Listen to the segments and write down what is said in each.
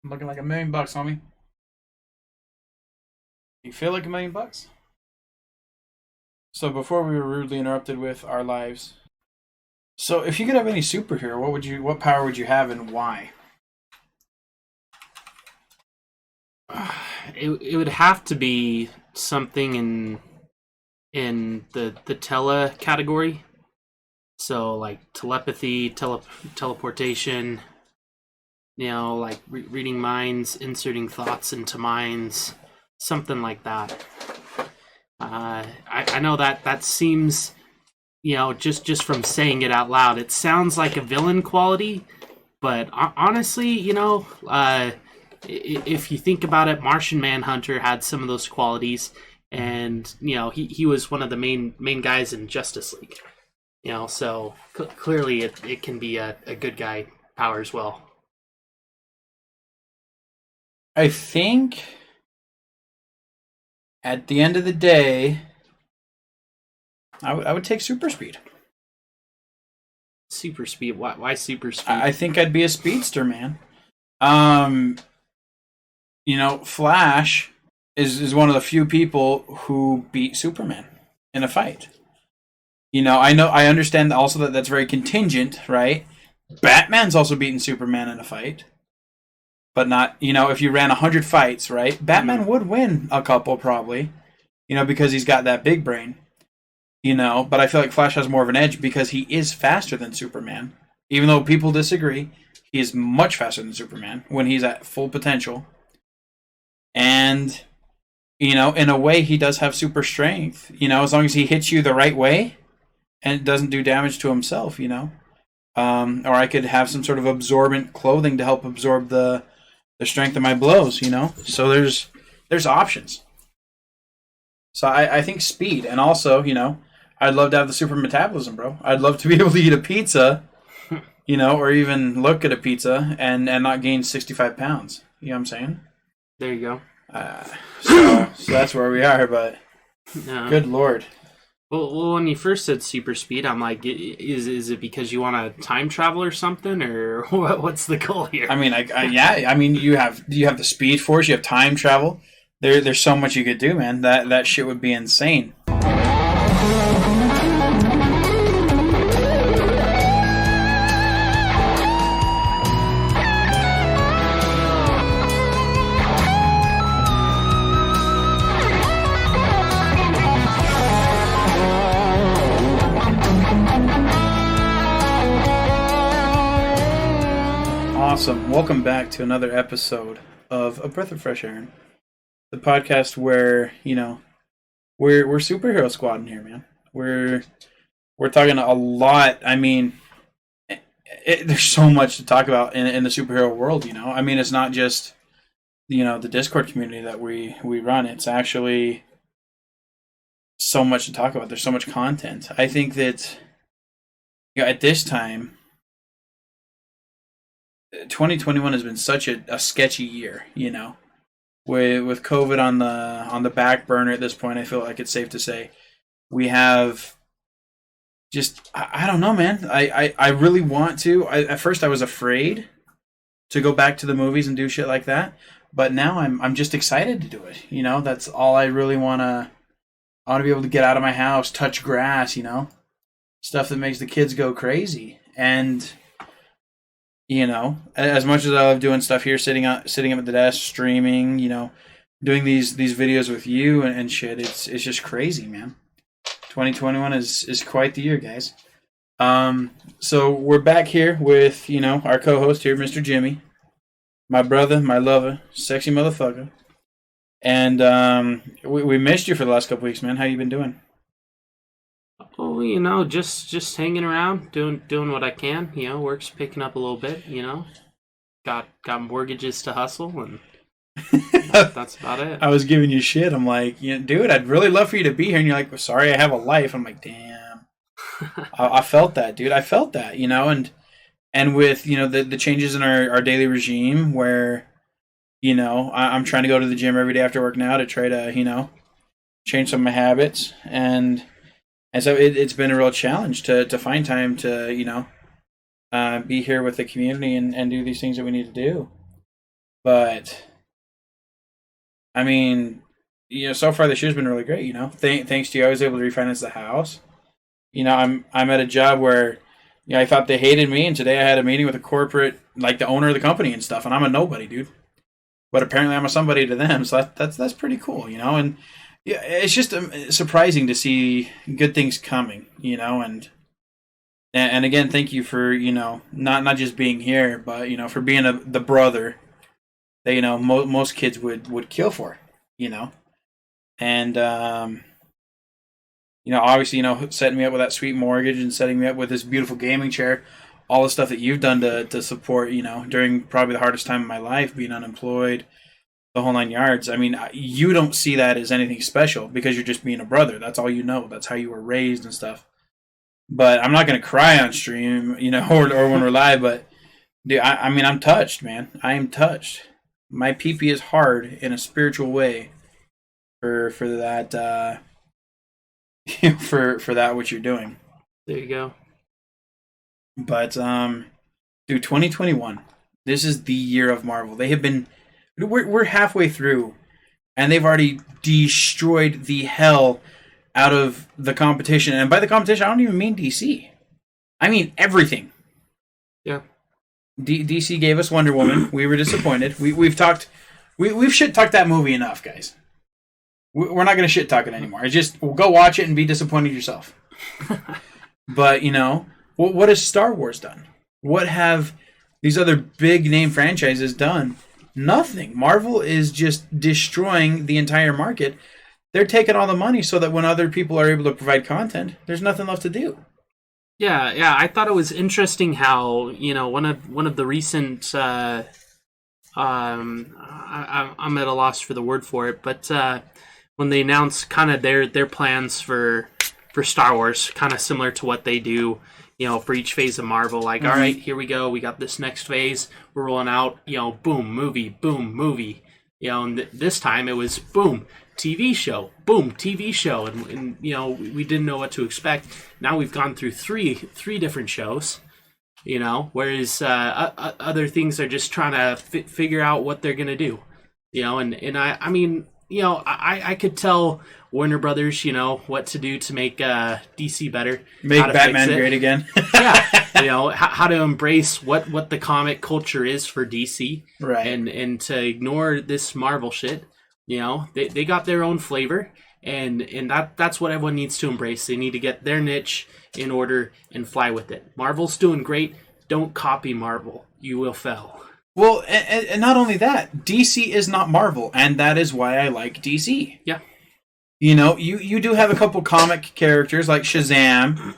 I'm looking like $1 million, homie. You feel like $1 million? So before we were rudely interrupted with our lives. So if you could have any superhero, what power would you have and why? It would have to be something in the tele category. So like telepathy, teleportation, like reading minds, inserting thoughts into minds, something like that. I know that seems, just from saying it out loud, it sounds like a villain quality, but honestly, if you think about it, Martian Manhunter had some of those qualities, and he was one of the main guys in Justice League. So clearly it can be a good guy power as well. I think at the end of the day, I would take super speed. Super speed. Why super speed? I think I'd be a speedster, man. Flash is one of the few people who beat Superman in a fight. I understand also that that's very contingent, right? Batman's also beaten Superman in a fight. But not, if you ran 100 fights, right? Batman would win a couple probably, because he's got that big brain. But I feel like Flash has more of an edge because he is faster than Superman. Even though people disagree, he is much faster than Superman when he's at full potential. And, in a way, he does have super strength, as long as he hits you the right way and it doesn't do damage to himself, or I could have some sort of absorbent clothing to help absorb the strength of my blows, So there's options. So I think speed, and also, I'd love to have the super metabolism, bro. I'd love to be able to eat a pizza, or even look at a pizza and not gain 65 pounds. You know what I'm saying? There you go. So that's where we are, but good lord. Well, when you first said super speed, I'm like, is it because you want to time travel or something, or what's the goal here? I mean, I mean, you have the speed force, you have time travel. There's so much you could do, man. That shit would be insane. Awesome. Welcome back to another episode of A Breath of Fresh Air, the podcast where, we're superhero squad in here, man. We're talking a lot. I mean, there's so much to talk about in the superhero world, I mean, it's not just, the Discord community that we run. It's actually so much to talk about. There's so much content. I think that, at this time, 2021 has been such a sketchy year, with COVID on the back burner at this point. I feel like it's safe to say we have just I don't know, man. I really want to. At first I was afraid to go back to the movies and do shit like that, but now I'm just excited to do it. That's all I really want to. I want to be able to get out of my house, touch grass, stuff that makes the kids go crazy. And as much as I love doing stuff here, sitting up at the desk, streaming, doing these videos with you and shit, it's just crazy, man. 2021 is quite the year, guys. So we're back here with, our co-host here, Mr. Jimmy, my brother, my lover, sexy motherfucker. And we missed you for the last couple weeks, man. How you been doing? Oh, just hanging around, doing what I can. Work's picking up a little bit. Got mortgages to hustle, and that's about it. I was giving you shit. I'm like, dude, I'd really love for you to be here, and you're like, well, sorry, I have a life. I'm like, damn. I felt that, dude. I felt that, and with the changes in our daily regime, where I'm trying to go to the gym every day after work now to try to change some of my habits. And so it's been a real challenge to find time to, be here with the community and do these things that we need to do. But I mean, so far this year's been really great. Thanks to you, I was able to refinance the house. I'm at a job where, I thought they hated me, and today I had a meeting with a corporate, like the owner of the company and stuff, and I'm a nobody, dude. But apparently I'm a somebody to them, so that's pretty cool. And yeah, it's just surprising to see good things coming. And again, thank you for not just being here, but for being the brother that most kids would kill for. And obviously setting me up with that sweet mortgage and setting me up with this beautiful gaming chair, all the stuff that you've done to support during probably the hardest time of my life, being unemployed, the whole 9 yards. I mean, you don't see that as anything special because you're just being a brother. That's all you know. That's how you were raised and stuff. But I'm not going to cry on stream, or when we're live. But dude, I mean, I'm touched, man. I am touched. My pee-pee is hard in a spiritual way for that for that what you're doing. There you go. But dude, 2021. This is the year of Marvel. They have been. We're halfway through, and they've already destroyed the hell out of the competition. And by the competition, I don't even mean DC. I mean everything. Yeah. DC gave us Wonder Woman. We were disappointed. We've shit talked that movie enough, guys. We're not going to shit talk it anymore. It's just go watch it and be disappointed yourself. But what has Star Wars done? What have these other big name franchises done? Nothing. Marvel is just destroying the entire market. They're taking all the money so that when other people are able to provide content, there's nothing left to do. Yeah. I thought it was interesting how one of the recent. I'm at a loss for the word for it, but when they announced kind of their plans for Star Wars, kind of similar to what they do, for each phase of Marvel, like, all right, here we go, we got this next phase, we're rolling out, boom, movie, and this time it was boom, TV show, and we didn't know what to expect. Now we've gone through three different shows, whereas other things are just trying to figure out what they're gonna do, and I mean, I could tell Warner Brothers, what to do to make DC better. Make Batman great again. Yeah. How to embrace what the comic culture is for DC. Right. And to ignore this Marvel shit. They got their own flavor. And that's what everyone needs to embrace. They need to get their niche in order and fly with it. Marvel's doing great. Don't copy Marvel. You will fail. Well, and not only that, DC is not Marvel, and that is why I like DC. Yeah. You do have a couple comic characters like Shazam,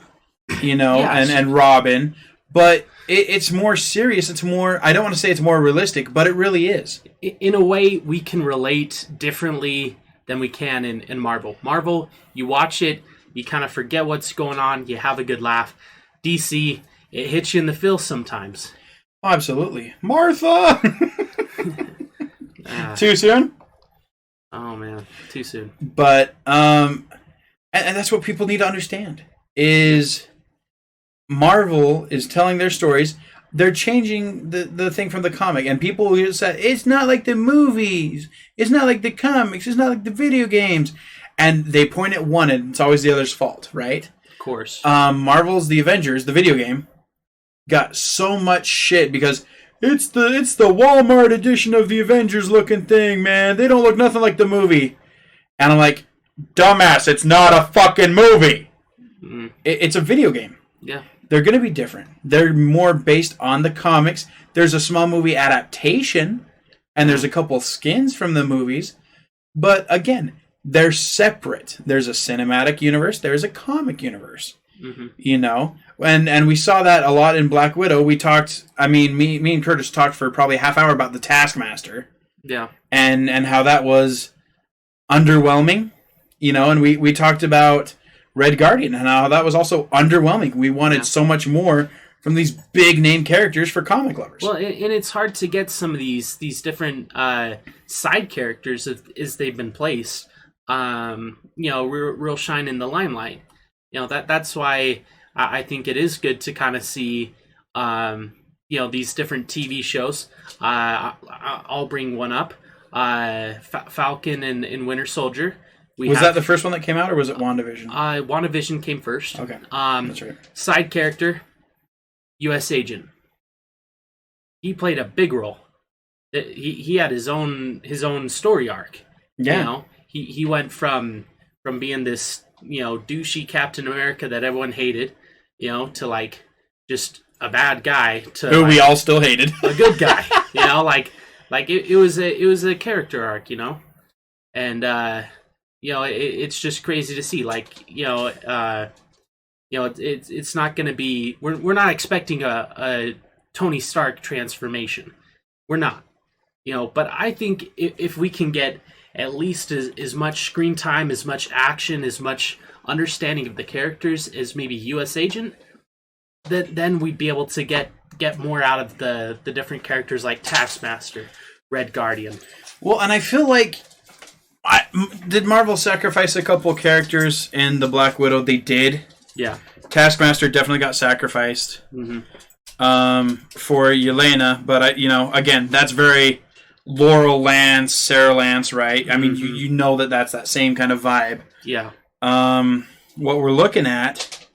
Yes. and Robin, but it's more serious. It's more, I don't want to say it's more realistic, but it really is. In a way, we can relate differently than we can in Marvel. Marvel, you watch it, you kind of forget what's going on, you have a good laugh. DC, it hits you in the feels sometimes. Oh, absolutely. Martha! Too soon? Oh, man. Too soon. But, and that's what people need to understand, is Marvel is telling their stories. They're changing the thing from the comic. And people will say, it's not like the movies. It's not like the comics. It's not like the video games. And they point at one, and it's always the other's fault, right? Of course. Marvel's The Avengers, the video game, got so much shit because it's the Walmart edition of the Avengers looking thing, man. They don't look nothing like the movie. And I'm like, dumbass, it's not a fucking movie. It's a video game. Yeah. They're going to be different. They're more based on the comics. There's a small movie adaptation, and there's a couple skins from the movies. But again, they're separate. There's a cinematic universe. There's a comic universe. And we saw that a lot in Black Widow. We talked, me and Curtis talked for probably a half hour about the Taskmaster. Yeah. And how that was underwhelming, and we talked about Red Guardian and how that was also underwhelming. We wanted so much more from these big name characters for comic lovers. Well, and it's hard to get some of these different side characters as they've been placed, real shine in the limelight. That's why I think it is good to kind of see, these different TV shows. I'll bring one up. Falcon and Winter Soldier. Was that the first one that came out, or was it WandaVision? WandaVision came first. Okay, that's right. Side character, U.S. Agent. He played a big role. He had his own story arc. Yeah. He went from being this douchey Captain America that everyone hated, to like just a bad guy to who we all still hated, a good guy. It was a character arc, and it's just crazy to see. It's not going to be. We're not expecting a Tony Stark transformation. We're not. But I think if we can get at least as much screen time, as much action, as much understanding of the characters as maybe U.S. Agent, then we'd be able to get more out of the different characters like Taskmaster, Red Guardian. Well, and I feel like did Marvel sacrifice a couple characters in the Black Widow? They did. Yeah. Taskmaster definitely got sacrificed for Yelena, but again, that's very Laurel Lance, Sarah Lance, right? I mean, you know that's that same kind of vibe. Yeah. What we're looking at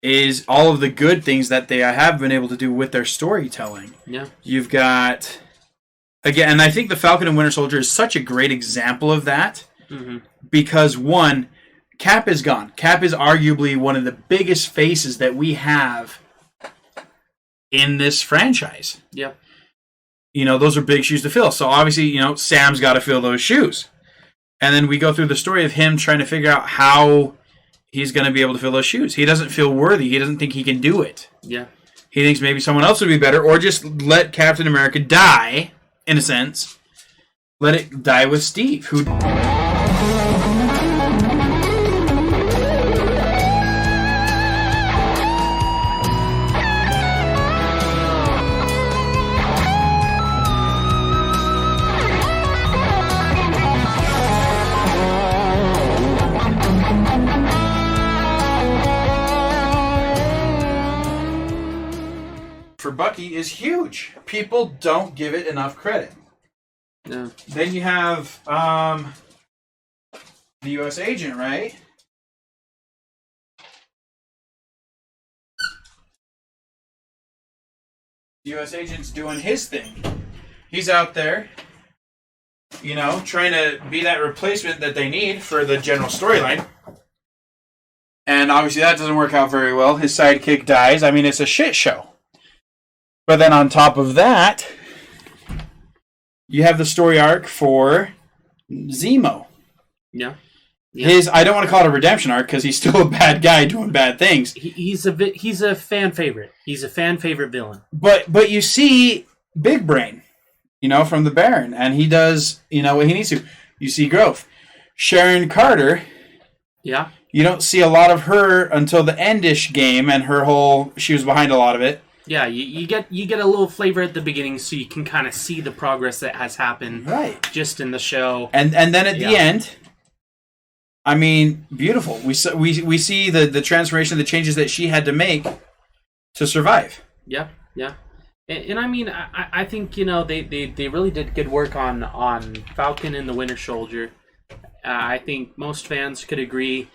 is all of the good things that they have been able to do with their storytelling. Yeah. You've got, again, and I think the Falcon and Winter Soldier is such a great example of that because, one, Cap is gone. Cap is arguably one of the biggest faces that we have in this franchise. Yeah. Those are big shoes to fill. So obviously, Sam's got to fill those shoes. And then we go through the story of him trying to figure out how he's going to be able to fill those shoes. He doesn't feel worthy. He doesn't think he can do it. Yeah. He thinks maybe someone else would be better, or just let Captain America die, in a sense. Let it die with Steve, who... for Bucky is huge. People don't give it enough credit. No. Then you have the U.S. Agent, right? The U.S. Agent's doing his thing. He's out there, trying to be that replacement that they need for the general storyline. And obviously that doesn't work out very well. His sidekick dies. I mean, it's a shit show. But then on top of that, you have the story arc for Zemo. Yeah. I don't want to call it a redemption arc because he's still a bad guy doing bad things. He's a fan favorite. He's a fan favorite villain. But you see Big Brain, from the Baron, and he does, what he needs to. You see growth. Sharon Carter. Yeah. You don't see a lot of her until the endish game, and she was behind a lot of it. Yeah, you get a little flavor at the beginning, so you can kind of see the progress that has happened, right? Just in the show, and then at the end, I mean, beautiful. We see the transformation, the changes that she had to make to survive. Yeah. And I mean, I think they really did good work on Falcon and the Winter Soldier. I think most fans could agree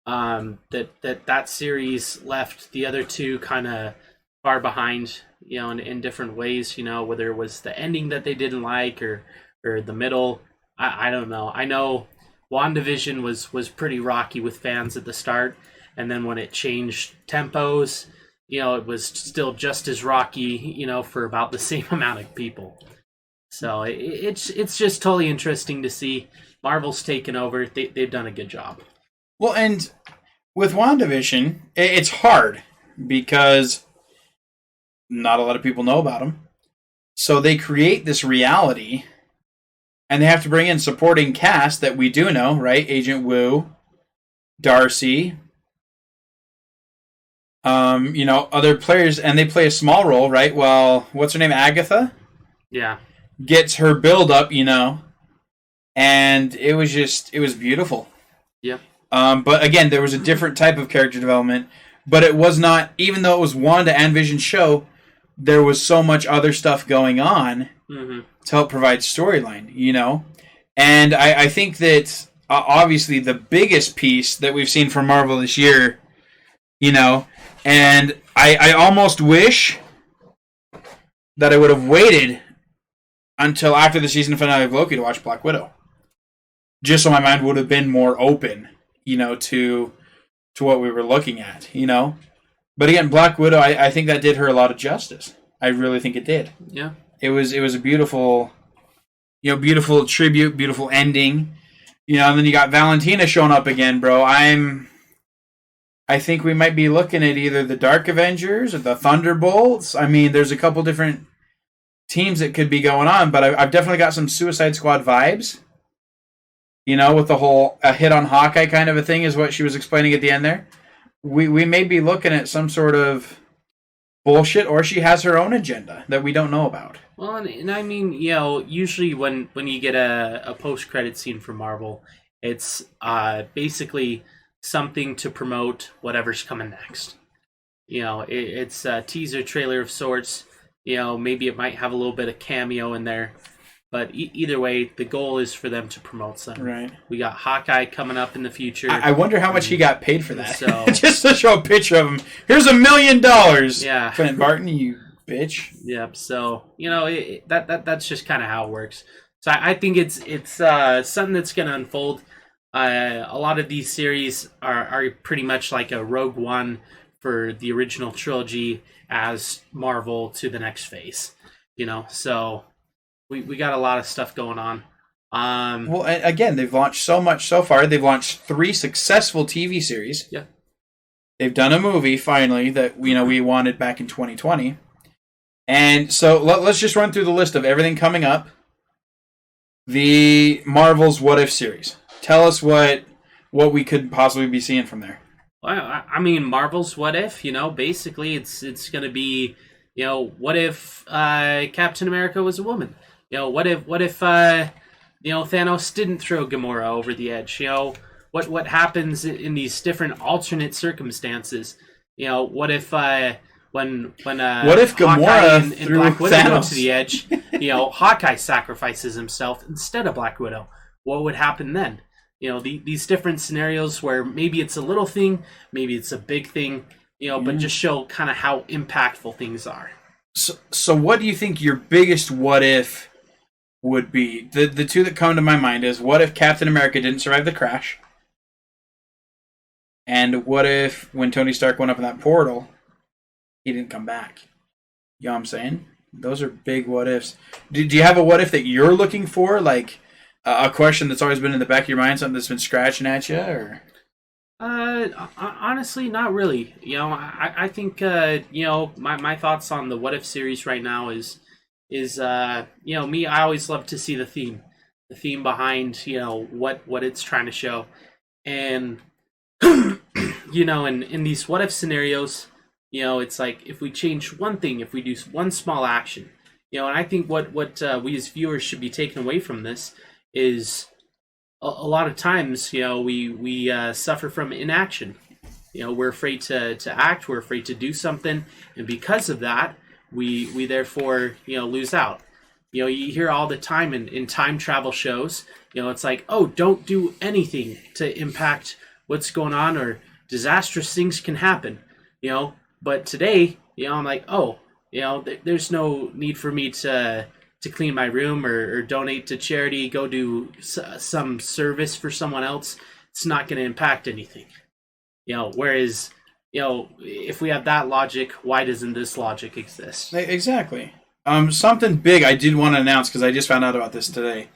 that series left the other two kind of far behind, in different ways, whether it was the ending that they didn't like or the middle. I don't know. I know WandaVision was pretty rocky with fans at the start, and then when it changed tempos, it was still just as rocky, for about the same amount of people. So it's just totally interesting to see. Marvel's taken over. They've done a good job. Well, and with WandaVision, it's hard because not a lot of people know about them. So they create this reality, and they have to bring in supporting cast that we do know, right? Agent Wu, Darcy, other players, and they play a small role, right? Well, what's her name? Agatha? Yeah. Gets her build up, and it was beautiful. Yeah. But again, there was a different type of character development, but it was not, even though it was Wanda and Vision's show, there was so much other stuff going on Mm-hmm. to help provide storyline, you know? And I think that obviously the biggest piece that we've seen from Marvel this year, you know, and I almost wish that I would have waited until after the season finale of Loki to watch Black Widow. Just so my mind would have been more open, you know, to what we were looking at, you know? But again, Black Widow, I think that did her a lot of justice. I really think it did. Yeah. It was a beautiful, you know, beautiful tribute, beautiful ending. You know, and then you got Valentina showing up again, bro. I think we might be looking at either the Dark Avengers or the Thunderbolts. I mean, there's a couple different teams that could be going on, but I've definitely got some Suicide Squad vibes. You know, with the whole a hit on Hawkeye kind of a thing is what she was explaining at the end there. We may be looking at some sort of bullshit, or she has her own agenda that we don't know about. Well, and I mean, you know, usually when you get a post-credit scene from Marvel, it's basically something to promote whatever's coming next. You know, it's a teaser trailer of sorts. You know, maybe it might have a little bit of cameo in there. But either way, the goal is for them to promote something. Right. We got Hawkeye coming up in the future. I wonder how much he got paid for that. So, just to show a picture of him. Here's $1 million. Yeah. Clint Barton, you bitch. Yep. So that's just kind of how it works. So I think it's something that's going to unfold. A lot of these series are pretty much like a Rogue One for the original trilogy as Marvel to the next phase. You know, so. We got a lot of stuff going on. Well, again, they've launched so much so far. They've launched 3 successful TV series. Yeah. They've done a movie, finally, that we wanted back in 2020. And so let's just run through the list of everything coming up. The Marvel's What If series. Tell us what we could possibly be seeing from there. Well, I mean, Marvel's What If, you know, basically it's going to be, you know, what if Captain America was a woman? You know, what if you know, Thanos didn't throw Gamora over the edge? You know, what happens in these different alternate circumstances? You know, what if when what if Gamora and threw Black Widow Thanos go to the edge? You know, Hawkeye sacrifices himself instead of Black Widow. What would happen then? You know, these different scenarios where maybe it's a little thing, maybe it's a big thing. You know, but just show kind of how impactful things are. So what do you think your biggest what if would be? The two that come to my mind is, what if Captain America didn't survive the crash? And what if when Tony Stark went up in that portal, he didn't come back? You know what I'm saying? Those are big what ifs. Do you have a what if that you're looking for? Like a question that's always been in the back of your mind, something that's been scratching at you? Or honestly, not really. You know, I think you know, my thoughts on the What If series right now is you know, me, I always love to see the theme behind, you know, what it's trying to show. And you know, in these what if scenarios, you know, it's like if we change one thing, if we do one small action, you know, and I think what we as viewers should be taking away from this is a lot of times, you know, we suffer from inaction. You know, we're afraid to act, we're afraid to do something, and because of that, we therefore, you know, lose out. You know, you hear all the time in time travel shows, you know, it's like, oh, don't do anything to impact what's going on, or disastrous things can happen, you know. But today, you know, I'm like, oh, you know, there's no need for me to clean my room or donate to charity, go do some service for someone else. It's not going to impact anything, you know. Whereas, you know, if we have that logic, why doesn't this logic exist? Exactly. Something big I did want to announce, because I just found out about this today.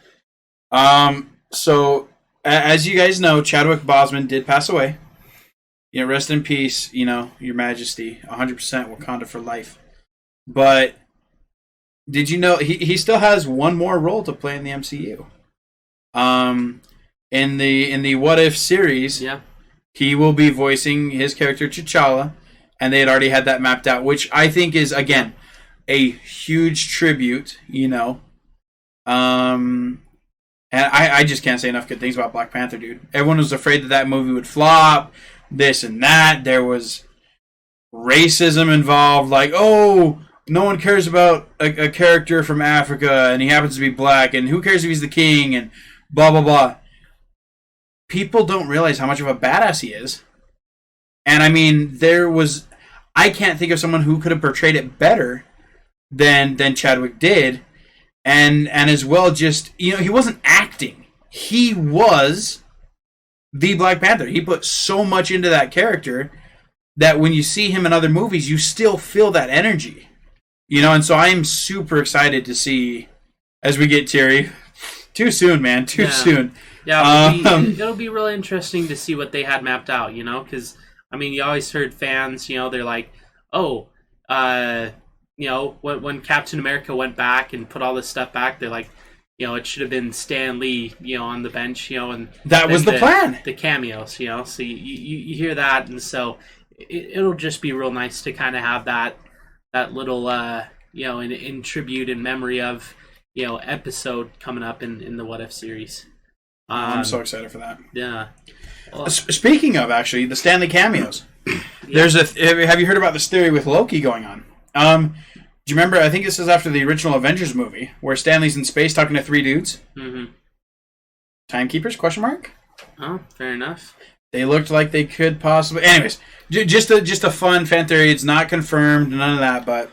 So as you guys know, Chadwick Boseman did pass away. You know, rest in peace, you know, Your Majesty, 100% Wakanda for life. But did you know he still has one more role to play in the MCU? In the What If series, yeah, he will be voicing his character T'Challa, and they had already had that mapped out, which I think is, again, a huge tribute, you know. And I just can't say enough good things about Black Panther, dude. Everyone was afraid that movie would flop, this and that. There was racism involved, like, oh, no one cares about a character from Africa and he happens to be black, and who cares if he's the king, and blah, blah, blah. People don't realize how much of a badass he is. And I mean, I can't think of someone who could have portrayed it better than Chadwick did. And as well, just, he wasn't acting. He was the Black Panther. He put so much into that character that when you see him in other movies, you still feel that energy. And so I am super excited to see, as we get teary. Too soon, man. Too soon. Yeah, it'll be really interesting to see what they had mapped out, because, I mean, you always heard fans, they're like, when Captain America went back and put all this stuff back, they're like, it should have been Stan Lee, on the bench, and that was the plan. The cameos, so you hear that, and so it'll just be real nice to kind of have that little, in tribute and memory of, episode coming up in the What If series. I'm so excited for that. Yeah. Well, speaking of, actually, the Stanley cameos, there's have you heard about this theory with Loki going on? Do you remember, I think this is after the original Avengers movie, where Stanley's in space talking to three dudes? Mm-hmm. Timekeepers, question mark? Oh, fair enough. They looked like they could possibly... Anyways, just a fun fan theory. It's not confirmed, none of that, but...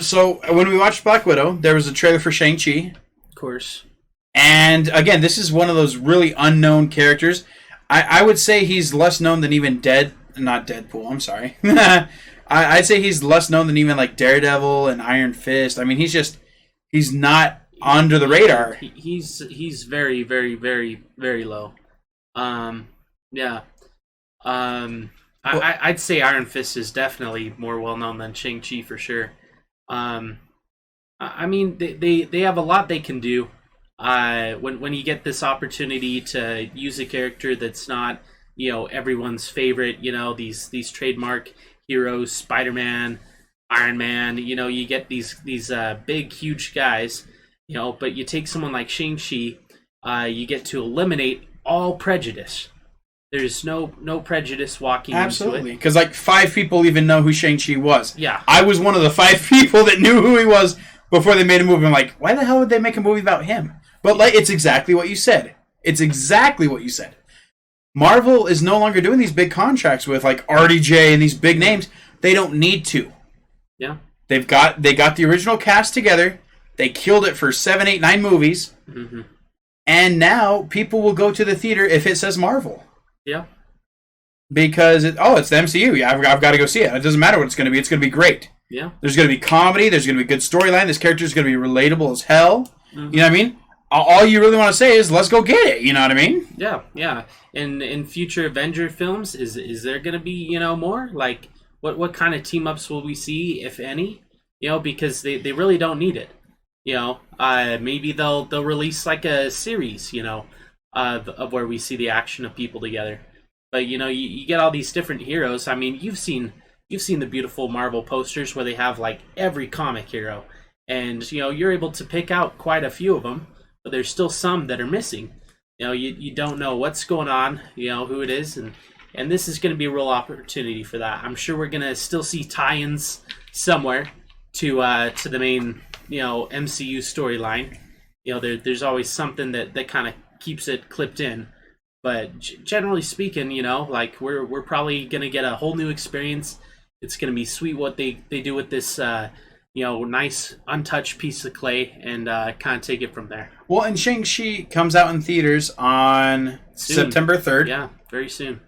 So, when we watched Black Widow, there was a trailer for Shang-Chi. Of course. And, again, this is one of those really unknown characters. I would say he's less known than even not Deadpool, I'm sorry. I'd say he's less known than even, like, Daredevil and Iron Fist. I mean, he's not under the radar. He's very, very, very, very low. Yeah. I'd say Iron Fist is definitely more well-known than Shang-Chi for sure. I mean, they have a lot they can do. When you get this opportunity to use a character that's not, everyone's favorite, these trademark heroes, Spider-Man, Iron Man, you get these big, huge guys, but you take someone like Shang-Chi, you get to eliminate all prejudice. There's no prejudice walking into it. Absolutely, because like 5 people even know who Shang-Chi was. Yeah. I was one of the 5 people that knew who he was before they made a movie. I'm like, why the hell would they make a movie about him? But like, it's exactly what you said. Marvel is no longer doing these big contracts with like RDJ and these big names. They don't need to. Yeah. They got the original cast together. They killed it for 7, 8, 9 movies. Mm-hmm. And now people will go to the theater if it says Marvel. Yeah. Because it's the MCU. Yeah, I've got to go see it. It doesn't matter what it's going to be. It's going to be great. Yeah. There's going to be comedy. There's going to be good storyline. This character is going to be relatable as hell. Mm-hmm. You know what I mean? All you really want to say is, let's go get it. You know what I mean? Yeah, yeah. And in future Avenger films, is there going to be, more? Like, what kind of team-ups will we see, if any? Because they really don't need it. Maybe they'll release like a series, of where we see the action of people together. But you get all these different heroes. I mean, you've seen the beautiful Marvel posters where they have like every comic hero, and you're able to pick out quite a few of them, but there's still some that are missing. You don't know what's going on, who it is, and this is going to be a real opportunity for that. I'm sure we're going to still see tie-ins somewhere to the main MCU storyline. There's always something that kind of keeps it clipped in, but generally speaking, like we're probably gonna get a whole new experience. It's gonna be sweet what they do with this nice untouched piece of clay, and kind of take it from there. Well, and Shang-Chi comes out in theaters on September 3rd. Yeah, very soon.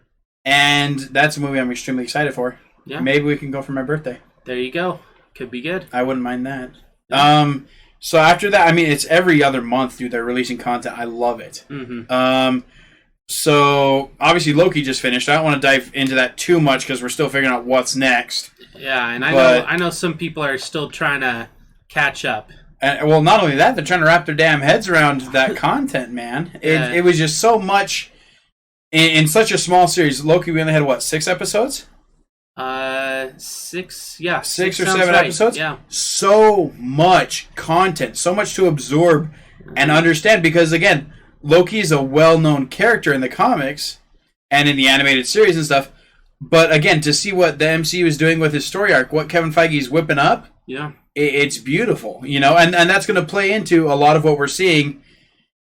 And that's a movie I'm extremely excited for. Yeah. Maybe we can go for my birthday. There you go. Could be good. I wouldn't mind that. Yeah. So after that, I mean, it's every other month, dude, they're releasing content. I love it. Mm-hmm. So obviously Loki just finished. I don't want to dive into that too much because we're still figuring out what's next. Yeah, and I know some people are still trying to catch up. Well, not only that, they're trying to wrap their damn heads around that content, man. It was just so much in such a small series. Loki, we only had 6 episodes? 6, yeah. 6 or 7 episodes? Yeah. So much content, so much to absorb and understand, because again, Loki is a well-known character in the comics and in the animated series and stuff, but again, to see what the MCU is doing with his story arc, what Kevin Feige is whipping up, Yeah. It's beautiful, you know, and that's going to play into a lot of what we're seeing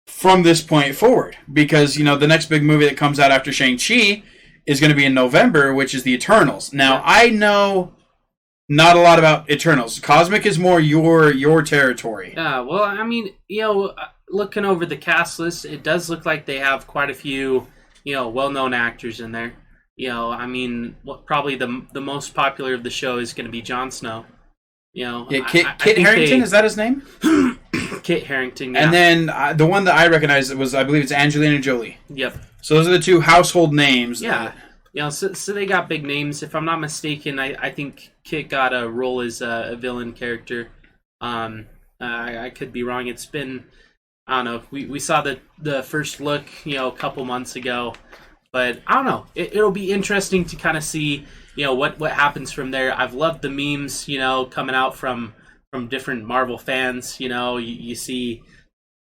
from this point forward. Because, you know, the next big movie that comes out after Shang-Chi is going to be in November, which is the Eternals. Now, I know not a lot about Eternals. Cosmic is more your territory. Yeah, well, I mean, you know, looking over the cast list, it does look like they have quite a few, you know, well-known actors in there. You know, I mean, probably the most popular of the show is going to be Jon Snow. You know, yeah, Kit Harington, is that his name? Kit Harington, yeah. And then the one that I recognize was, I believe it's Angelina Jolie. Yep. So those are the two household names. Yeah. You know, so they got big names. If I'm not mistaken, I think Kit got a role as a villain character. I could be wrong. It's been, I don't know. We saw the first look, you know, a couple months ago. But I don't know. It'll be interesting to kind of see, you know, what happens from there. I've loved the memes, you know, coming out from different Marvel fans. You know, you see,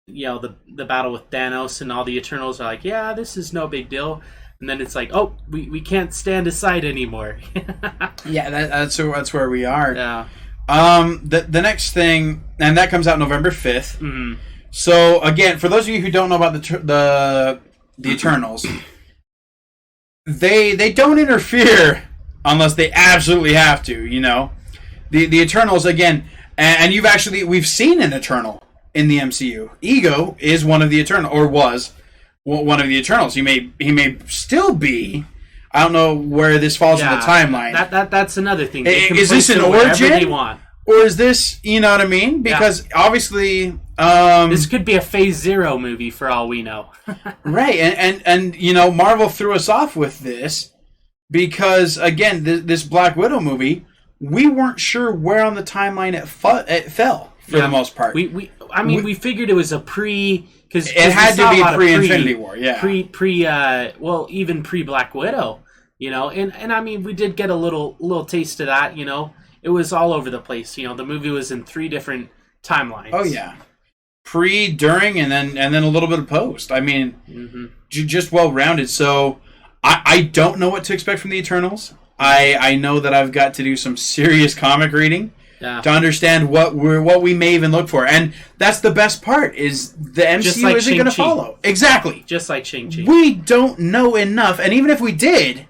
you know, the battle with Thanos, and all the Eternals are like, yeah, this is no big deal. And then it's like, oh, we can't stand aside anymore. Yeah, that's where we are. Yeah. The next thing, and that comes out November 5th. Mm-hmm. So again, for those of you who don't know about the Eternals, they don't interfere unless they absolutely have to. You know, the Eternals again, and we've seen an Eternal in the MCU. Ego is one of the Eternal, or was one of the Eternals. He may still be. I don't know where this falls in the timeline. That's another thing. Is this an origin? They want. Or is this, you know what I mean? Because obviously, this could be a Phase Zero movie for all we know. Right, and you know, Marvel threw us off with this because again, this Black Widow movie, we weren't sure where on the timeline it fell for the most part. We figured it was a because it had to be pre-Infinity War, even pre-Black Widow, you know, and I mean, we did get a little taste of that, you know. It was all over the place, you know. The movie was in 3 different timelines. Oh yeah, pre, during, and then a little bit of post. I mean, just well rounded. So I don't know what to expect from the Eternals. I know that I've got to do some serious comic reading. Yeah. To understand what we may even look for. And that's the best part, is the MCU isn't going to follow. Exactly. Just like Shang-Chi. We don't know enough. And even if we did,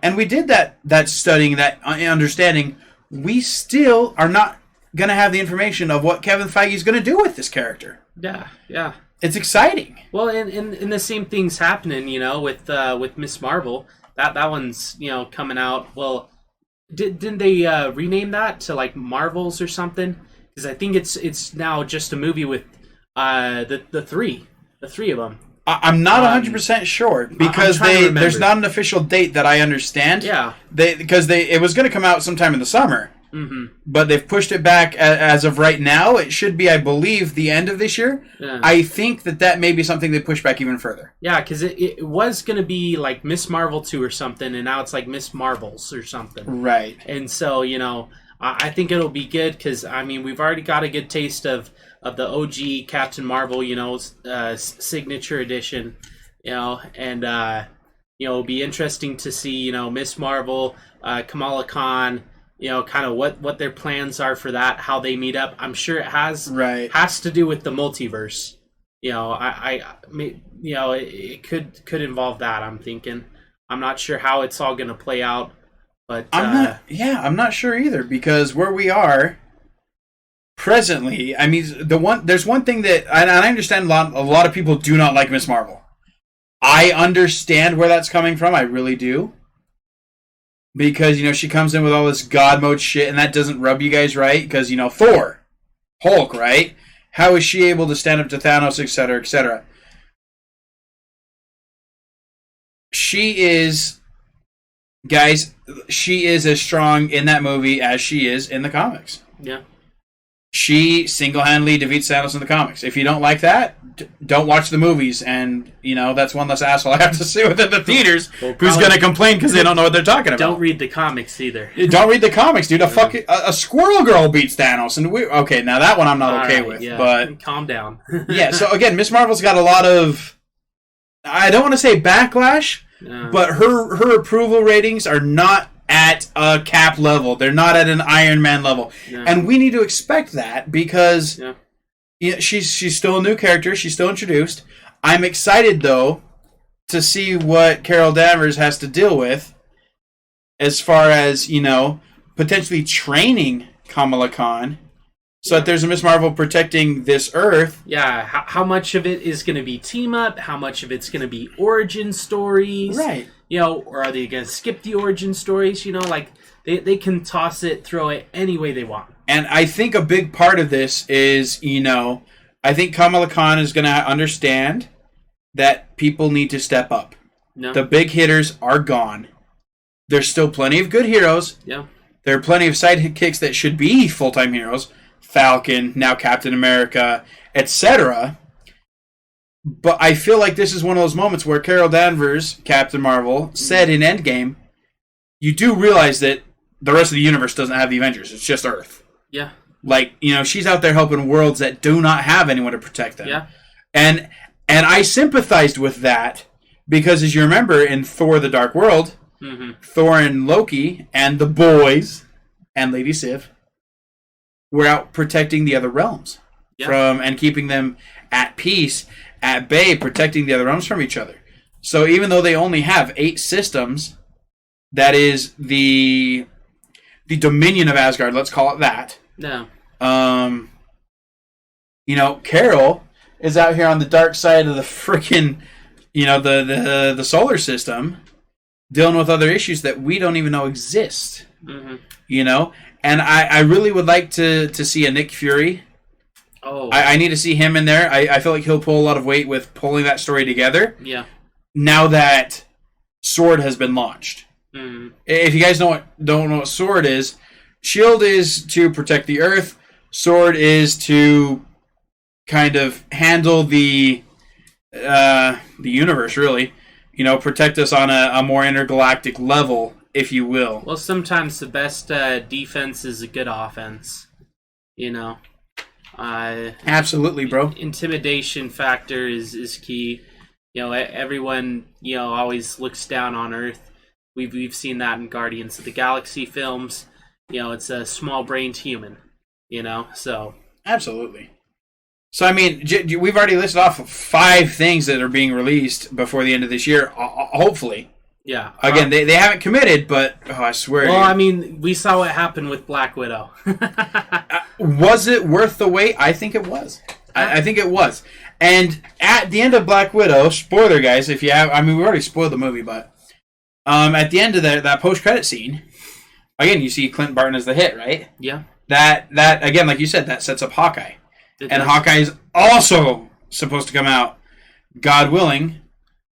and we did that studying, that understanding, we still are not going to have the information of what Kevin Feige is going to do with this character. Yeah, yeah. It's exciting. Well, and the same thing's happening, you know, with Miss Marvel. That one's, you know, coming out. Well, didn't they rename that to like Marvels or something? Because I think it's now just a movie with the three of them. I'm not 100% sure because there's not an official date that I understand. Yeah, because it was going to come out sometime in the summer, but they've pushed it back as of right now. It should be, I believe, the end of this year. Yeah. I think that may be something they push back even further. Yeah, because it was going to be like Miss Marvel 2 or something, and now it's like Miss Marvels or something. Right. And so, you know, I think it'll be good because, I mean, we've already got a good taste of the OG Captain Marvel, you know, signature edition, you know, and, you know, it'll be interesting to see, you know, Miss Marvel, Kamala Khan, you know, kind of what their plans are for that, how they meet up. I'm sure it has to do with the multiverse. You know, you know, it could involve that. I'm thinking. I'm not sure how it's all going to play out, but I'm not sure either, because where we are presently, I mean, there's one thing that, and I understand a lot of people do not like Miss Marvel. I understand where that's coming from. I really do. Because, you know, she comes in with all this God mode shit, and that doesn't rub you guys right. Because, you know, Thor, Hulk, right? How is she able to stand up to Thanos, etc., etc.? She is, guys, she is as strong in that movie as she is in the comics. Yeah. She single-handedly defeats Thanos in the comics. If you don't like that, don't watch the movies. And, you know, that's one less asshole I have to sit within the theaters who's going to complain because they don't know what they're talking about. Don't read the comics either. Don't read the comics, dude. A squirrel girl beats Thanos. And okay, now that one I'm not okay with. Yeah. But calm down. Yeah, so again, Miss Marvel's got a lot of, I don't want to say backlash, but her approval ratings are not at a Cap level. They're not at an Iron Man level. Yeah. And we need to expect that because Yeah. she's still a new character. She's still introduced. I'm excited, though, to see what Carol Danvers has to deal with as far as, potentially training Kamala Khan so that there's a Miss Marvel protecting this Earth. Yeah, how much of it is going to be team-up? How much of it's going to be origin stories? Right. Or are they going to skip the origin stories? They can toss it, throw it any way they want. And I think a big part of this is, I think Kamala Khan is going to understand that people need to step up. No. The big hitters are gone. There's still plenty of good heroes. Yeah. There are plenty of sidekicks that should be full-time heroes. Falcon, now Captain America, etc. But I feel like this is one of those moments where Carol Danvers, Captain Marvel, said in Endgame, you do realize that the rest of the universe doesn't have the Avengers. It's just Earth. Yeah. She's out there helping worlds that do not have anyone to protect them. Yeah. And I sympathized with that because, as you remember, in Thor: The Dark World, Thor and Loki and the boys and Lady Sif were out protecting the other realms from and keeping them at peace, at bay, protecting the other realms from each other. So even though they only have 8 systems, that is the Dominion of Asgard, let's call it that. No. Carol is out here on the dark side of the freaking, the solar system, dealing with other issues that we don't even know exist. And I really would like to see a Nick Fury. Oh. I need to see him in there. I feel like he'll pull a lot of weight with pulling that story together. Yeah. Now that Sword has been launched. If you guys don't know what Sword is, Shield is to protect the Earth. Sword is to kind of handle the universe, really. Protect us on a more intergalactic level, if you will. Well, sometimes the best defense is a good offense. Absolutely, bro. Intimidation factor is key. Everyone always looks down on Earth. We've seen that in Guardians of the Galaxy films. It's a small-brained human. So absolutely. So I mean, we've already listed off 5 things that are being released before the end of this year. Hopefully. Yeah. Again, they haven't committed, but I swear. Well, I mean, we saw what happened with Black Widow. Was it worth the wait? I think it was. I think it was. And at the end of Black Widow, spoiler, guys, if you have, we already spoiled the movie, but at the end of that post-credit scene, again, you see Clint Barton as the hit, right? Yeah. That again, like you said, that sets up Hawkeye. Hawkeye is also supposed to come out, God willing,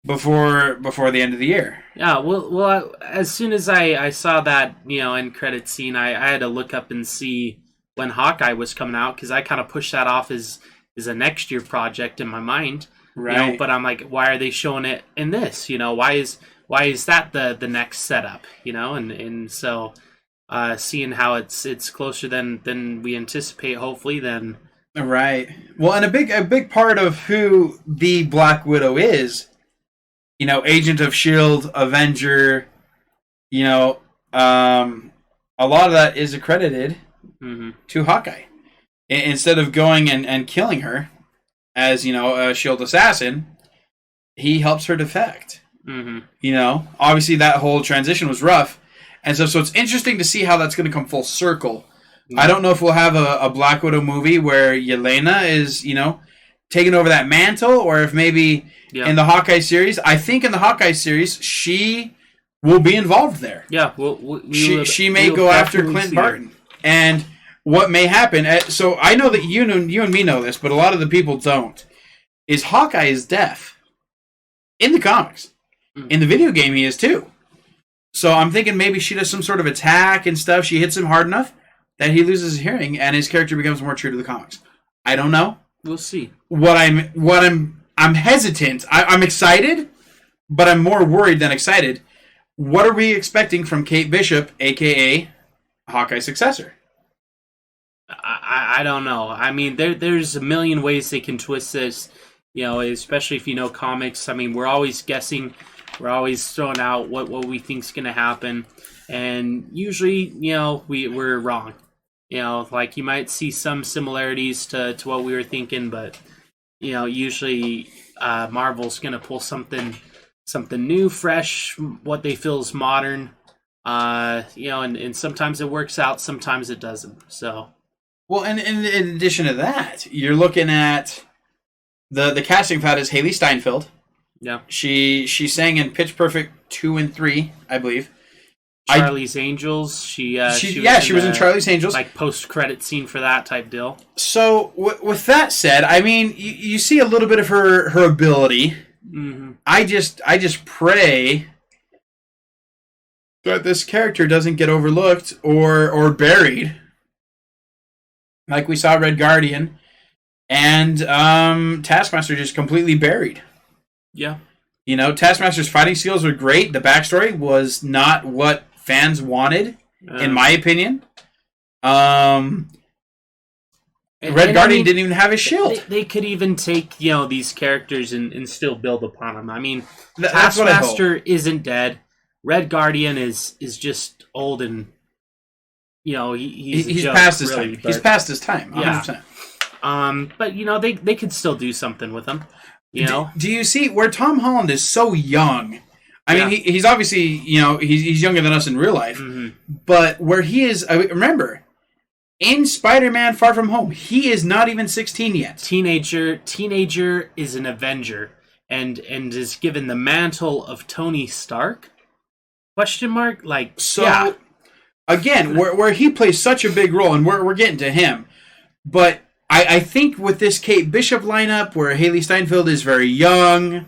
before the end of the year. Yeah, well, as soon as I saw that, end credit scene, I had to look up and see when Hawkeye was coming out, because I kind of pushed that off as a next year project in my mind. Right. But I'm like, why are they showing it in this? Why is that the next setup? And so seeing how it's closer than we anticipate, hopefully, then. Right. Well, and a big part of who the Black Widow is, Agent of S.H.I.E.L.D., Avenger, a lot of that is accredited to Hawkeye. Instead of going and killing her as, a S.H.I.E.L.D. assassin, he helps her defect. Obviously that whole transition was rough. And so it's interesting to see how that's going to come full circle. I don't know if we'll have a Black Widow movie where Yelena is, taking over that mantle, or if maybe in the Hawkeye series. I think in the Hawkeye series, she will be involved there. Yeah, she may go after Clint Barton. And what may happen, so I know that you and me know this, but a lot of the people don't, is Hawkeye is deaf. In the comics. In the video game, he is too. So I'm thinking maybe she does some sort of attack and stuff. She hits him hard enough that he loses his hearing and his character becomes more true to the comics. I don't know. We'll see. I'm hesitant. I'm excited, but I'm more worried than excited. What are we expecting from Kate Bishop, a.k.a. Hawkeye's successor? I don't know. I mean, there's a million ways they can twist this, especially if you know comics. I mean, we're always guessing. We're always throwing out what we think's going to happen. And usually, we're wrong. Like you might see some similarities to what we were thinking, but usually Marvel's gonna pull something new, fresh, what they feel is modern. And sometimes it works out, sometimes it doesn't. So, well, and in addition to that, you're looking at the casting for that is Haley Steinfeld. Yeah, she sang in Pitch Perfect 2 and 3, I believe. Charlie's Angels. She was in Charlie's Angels, like post-credit scene for that type deal. So with that said, I mean, you see a little bit of her ability. Mm-hmm. I just pray that this character doesn't get overlooked or buried, like we saw Red Guardian and Taskmaster just completely buried. Yeah, Taskmaster's fighting skills were great. The backstory was not what fans wanted, in my opinion. Red Guardian didn't even have a shield. They could even take these characters and still build upon them. I mean, that's what I hope. Taskmaster isn't dead. Red Guardian is just old and he's past his really, time. He's past his time. 100%. Yeah. But they could still do something with him. Do you see where Tom Holland is so young? I mean, he's obviously he's younger than us in real life, but where he is, remember, in Spider-Man: Far From Home, he is not even 16 yet. Teenager is an Avenger and is given the mantle of Tony Stark? Question mark? Like, so yeah. Again, where he plays such a big role, and we're getting to him, but I think with this Kate Bishop lineup, where Haley Steinfeld is very young,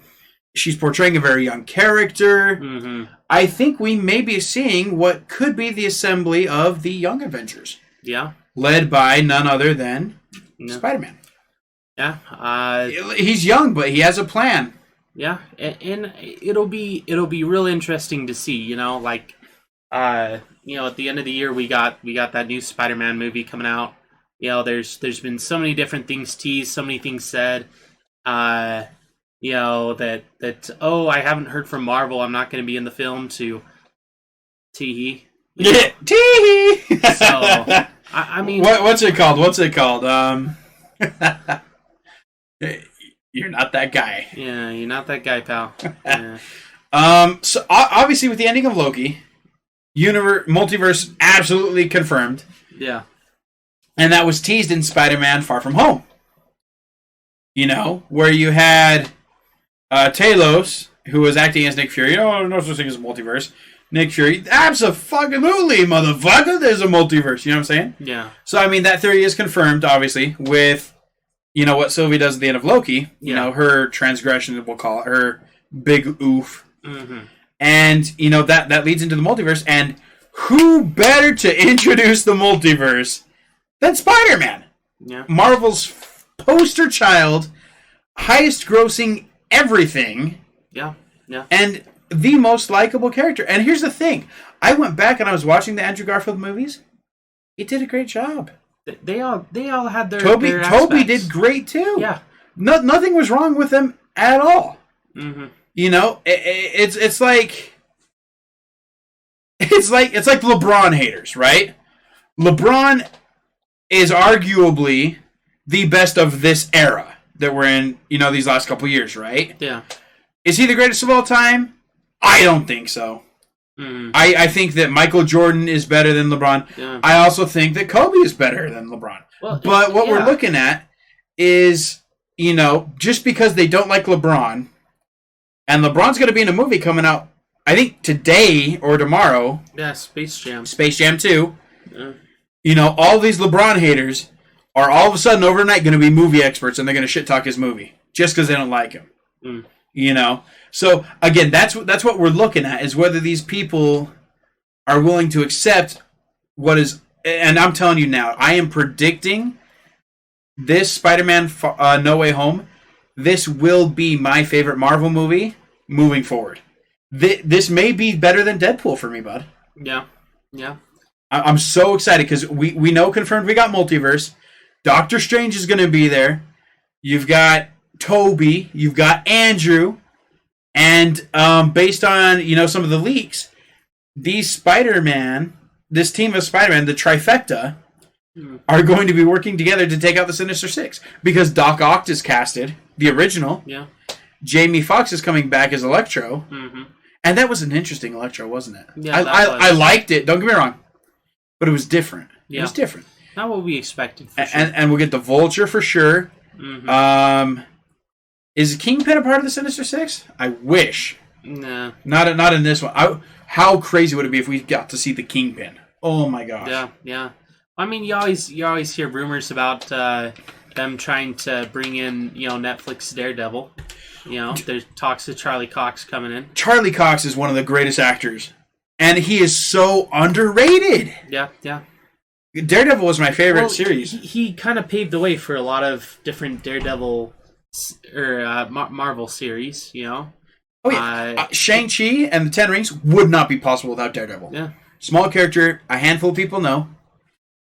she's portraying a very young character. Mm-hmm. I think we may be seeing what could be the assembly of the Young Avengers. Yeah. Led by none other than Spider-Man. Yeah. He's young, but he has a plan. Yeah, and it'll be real interesting to see. At the end of the year, we got that new Spider-Man movie coming out. There's been so many different things teased, so many things said. That I haven't heard from Marvel. I'm not going to be in the film. To tee-hee. Yeah, tee-hee. So I mean, what's it called? You're not that guy. Yeah, you're not that guy, pal. Yeah. So obviously, with the ending of Loki, multiverse absolutely confirmed. Yeah. And that was teased in Spider-Man: Far From Home. Where you had Talos, who was acting as Nick Fury. Oh, no such thing as a multiverse. Nick Fury, abso-fucking-lutely, motherfucker, there's a multiverse. You know what I'm saying? Yeah. So, I mean, that theory is confirmed, obviously, with, what Sylvie does at the end of Loki. Her transgression, we'll call it, her big oof. Mm-hmm. And, that leads into the multiverse. And who better to introduce the multiverse than Spider-Man? Yeah. Marvel's poster child, highest grossing everything. Yeah. Yeah. And the most likable character. And here's the thing. I went back and I was watching the Andrew Garfield movies. He did a great job. They all had their Toby did great too. Yeah. Nothing was wrong with them at all. Mm-hmm. It's like LeBron haters, right? LeBron is arguably the best of this era that we're in, these last couple years, right? Yeah. Is he the greatest of all time? I don't think so. Mm. I think that Michael Jordan is better than LeBron. Yeah. I also think that Kobe is better than LeBron. Well, but what we're looking at is, just because they don't like LeBron, and LeBron's going to be in a movie coming out, I think today or tomorrow. Yeah, Space Jam. Space Jam 2. Yeah. All these LeBron haters are all of a sudden overnight going to be movie experts, and they're going to shit talk his movie just because they don't like him. Mm. So again, that's what we're looking at, is whether these people are willing to accept what is. And I'm telling you now, I am predicting this Spider-Man No Way Home. This will be my favorite Marvel movie moving forward. This may be better than Deadpool for me, bud. Yeah, yeah. I'm so excited because we know confirmed we got multiverse. Doctor Strange is going to be there. You've got Toby. You've got Andrew. And based on, some of the leaks, these Spider-Man, this team of Spider-Man, the trifecta, are going to be working together to take out the Sinister Six. Because Doc Ock is casted, the original. Yeah. Jamie Foxx is coming back as Electro. Mm-hmm. And that was an interesting Electro, wasn't it? Yeah, I liked it, don't get me wrong. But it was different. Yeah. It was different. Not what we expected, for sure. And we'll get the Vulture for sure. Mm-hmm. Is Kingpin a part of the Sinister Six? I wish. Nah. Not in this one. How crazy would it be if we got to see the Kingpin? Oh my gosh. Yeah. I mean, you always hear rumors about them trying to bring in, Netflix Daredevil. There's talks of Charlie Cox coming in. Charlie Cox is one of the greatest actors, and he is so underrated. Yeah. Daredevil was my favorite series. He kind of paved the way for a lot of different Daredevil or Marvel series. Oh yeah, Shang-Chi and the Ten Rings would not be possible without Daredevil. Yeah, small character, a handful of people know.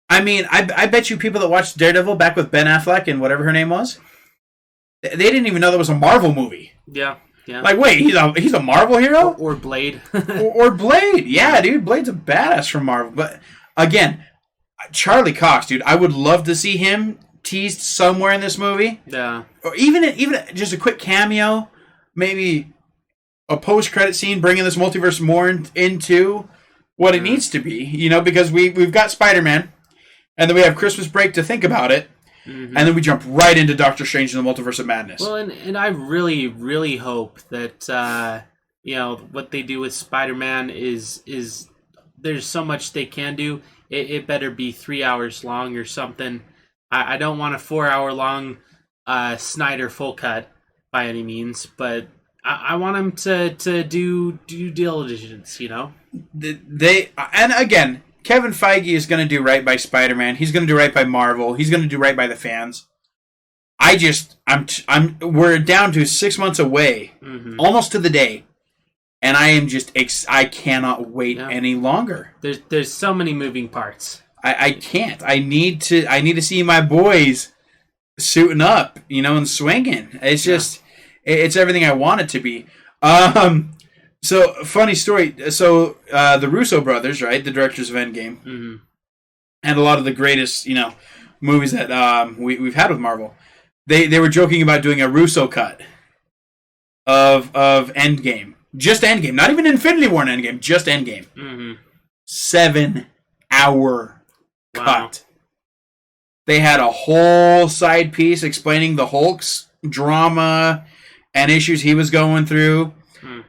I mean, I bet you people that watched Daredevil back with Ben Affleck and whatever her name was, they didn't even know there was a Marvel movie. Yeah. Like, wait, he's a Marvel hero? Or Blade. or Blade. Yeah, dude, Blade's a badass from Marvel. But again, Charlie Cox, dude, I would love to see him teased somewhere in this movie. Yeah. Or even just a quick cameo, maybe a post-credit scene bringing this multiverse more into what it needs to be, because we've got Spider-Man, and then we have Christmas break to think about it, and then we jump right into Doctor Strange and the Multiverse of Madness. Well, and I really, really hope that, what they do with Spider-Man is there's so much they can do. It better be 3 hours long or something. I don't want a 4-hour long Snyder full cut by any means, but I want them to do due diligence, They and again, Kevin Feige is going to do right by Spider-Man. He's going to do right by Marvel. He's going to do right by the fans. We're down to 6 months away, almost to the day, and I am I cannot wait any longer. There's so many moving parts. I can't. I need to see my boys suiting up, and swinging. It's just, it's everything I want it to be. So, funny story. So, the Russo brothers, right, the directors of Endgame, and a lot of the greatest, movies that we've had with Marvel, they were joking about doing a Russo cut of Endgame. Just Endgame. Not even Infinity War and Endgame. Just Endgame. 7-hour cut. They had a whole side piece explaining the Hulk's drama and issues he was going through.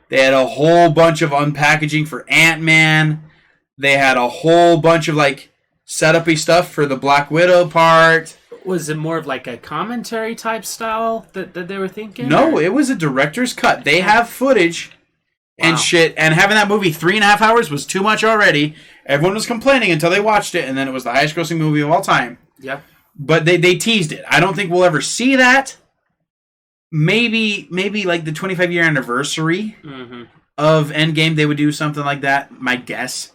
They had a whole bunch of unpackaging for Ant-Man. They had a whole bunch of setup-y stuff for the Black Widow part. Was it more of like a commentary type style that they were thinking? No, it was a director's cut. They have footage and shit, and having that movie 3.5 hours was too much already. Everyone was complaining until they watched it, and then it was the highest grossing movie of all time. Yeah. But they teased it. I don't think we'll ever see that. Maybe like the 25-year anniversary of Endgame, they would do something like that. My guess,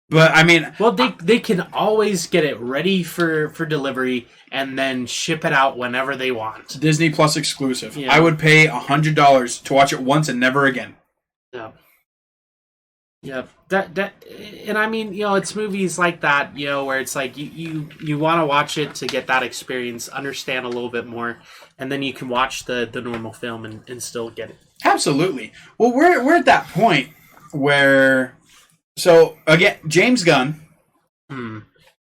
but I mean, well, they can always get it ready for delivery and then ship it out whenever they want. Disney Plus exclusive. Yeah. I would pay $100 to watch it once and never again. Yeah. Yeah, that, and I mean, it's movies like that, where it's like you want to watch it to get that experience, understand a little bit more, and then you can watch the normal film and still get it. Absolutely. Well, we're at that point where, so again, James Gunn,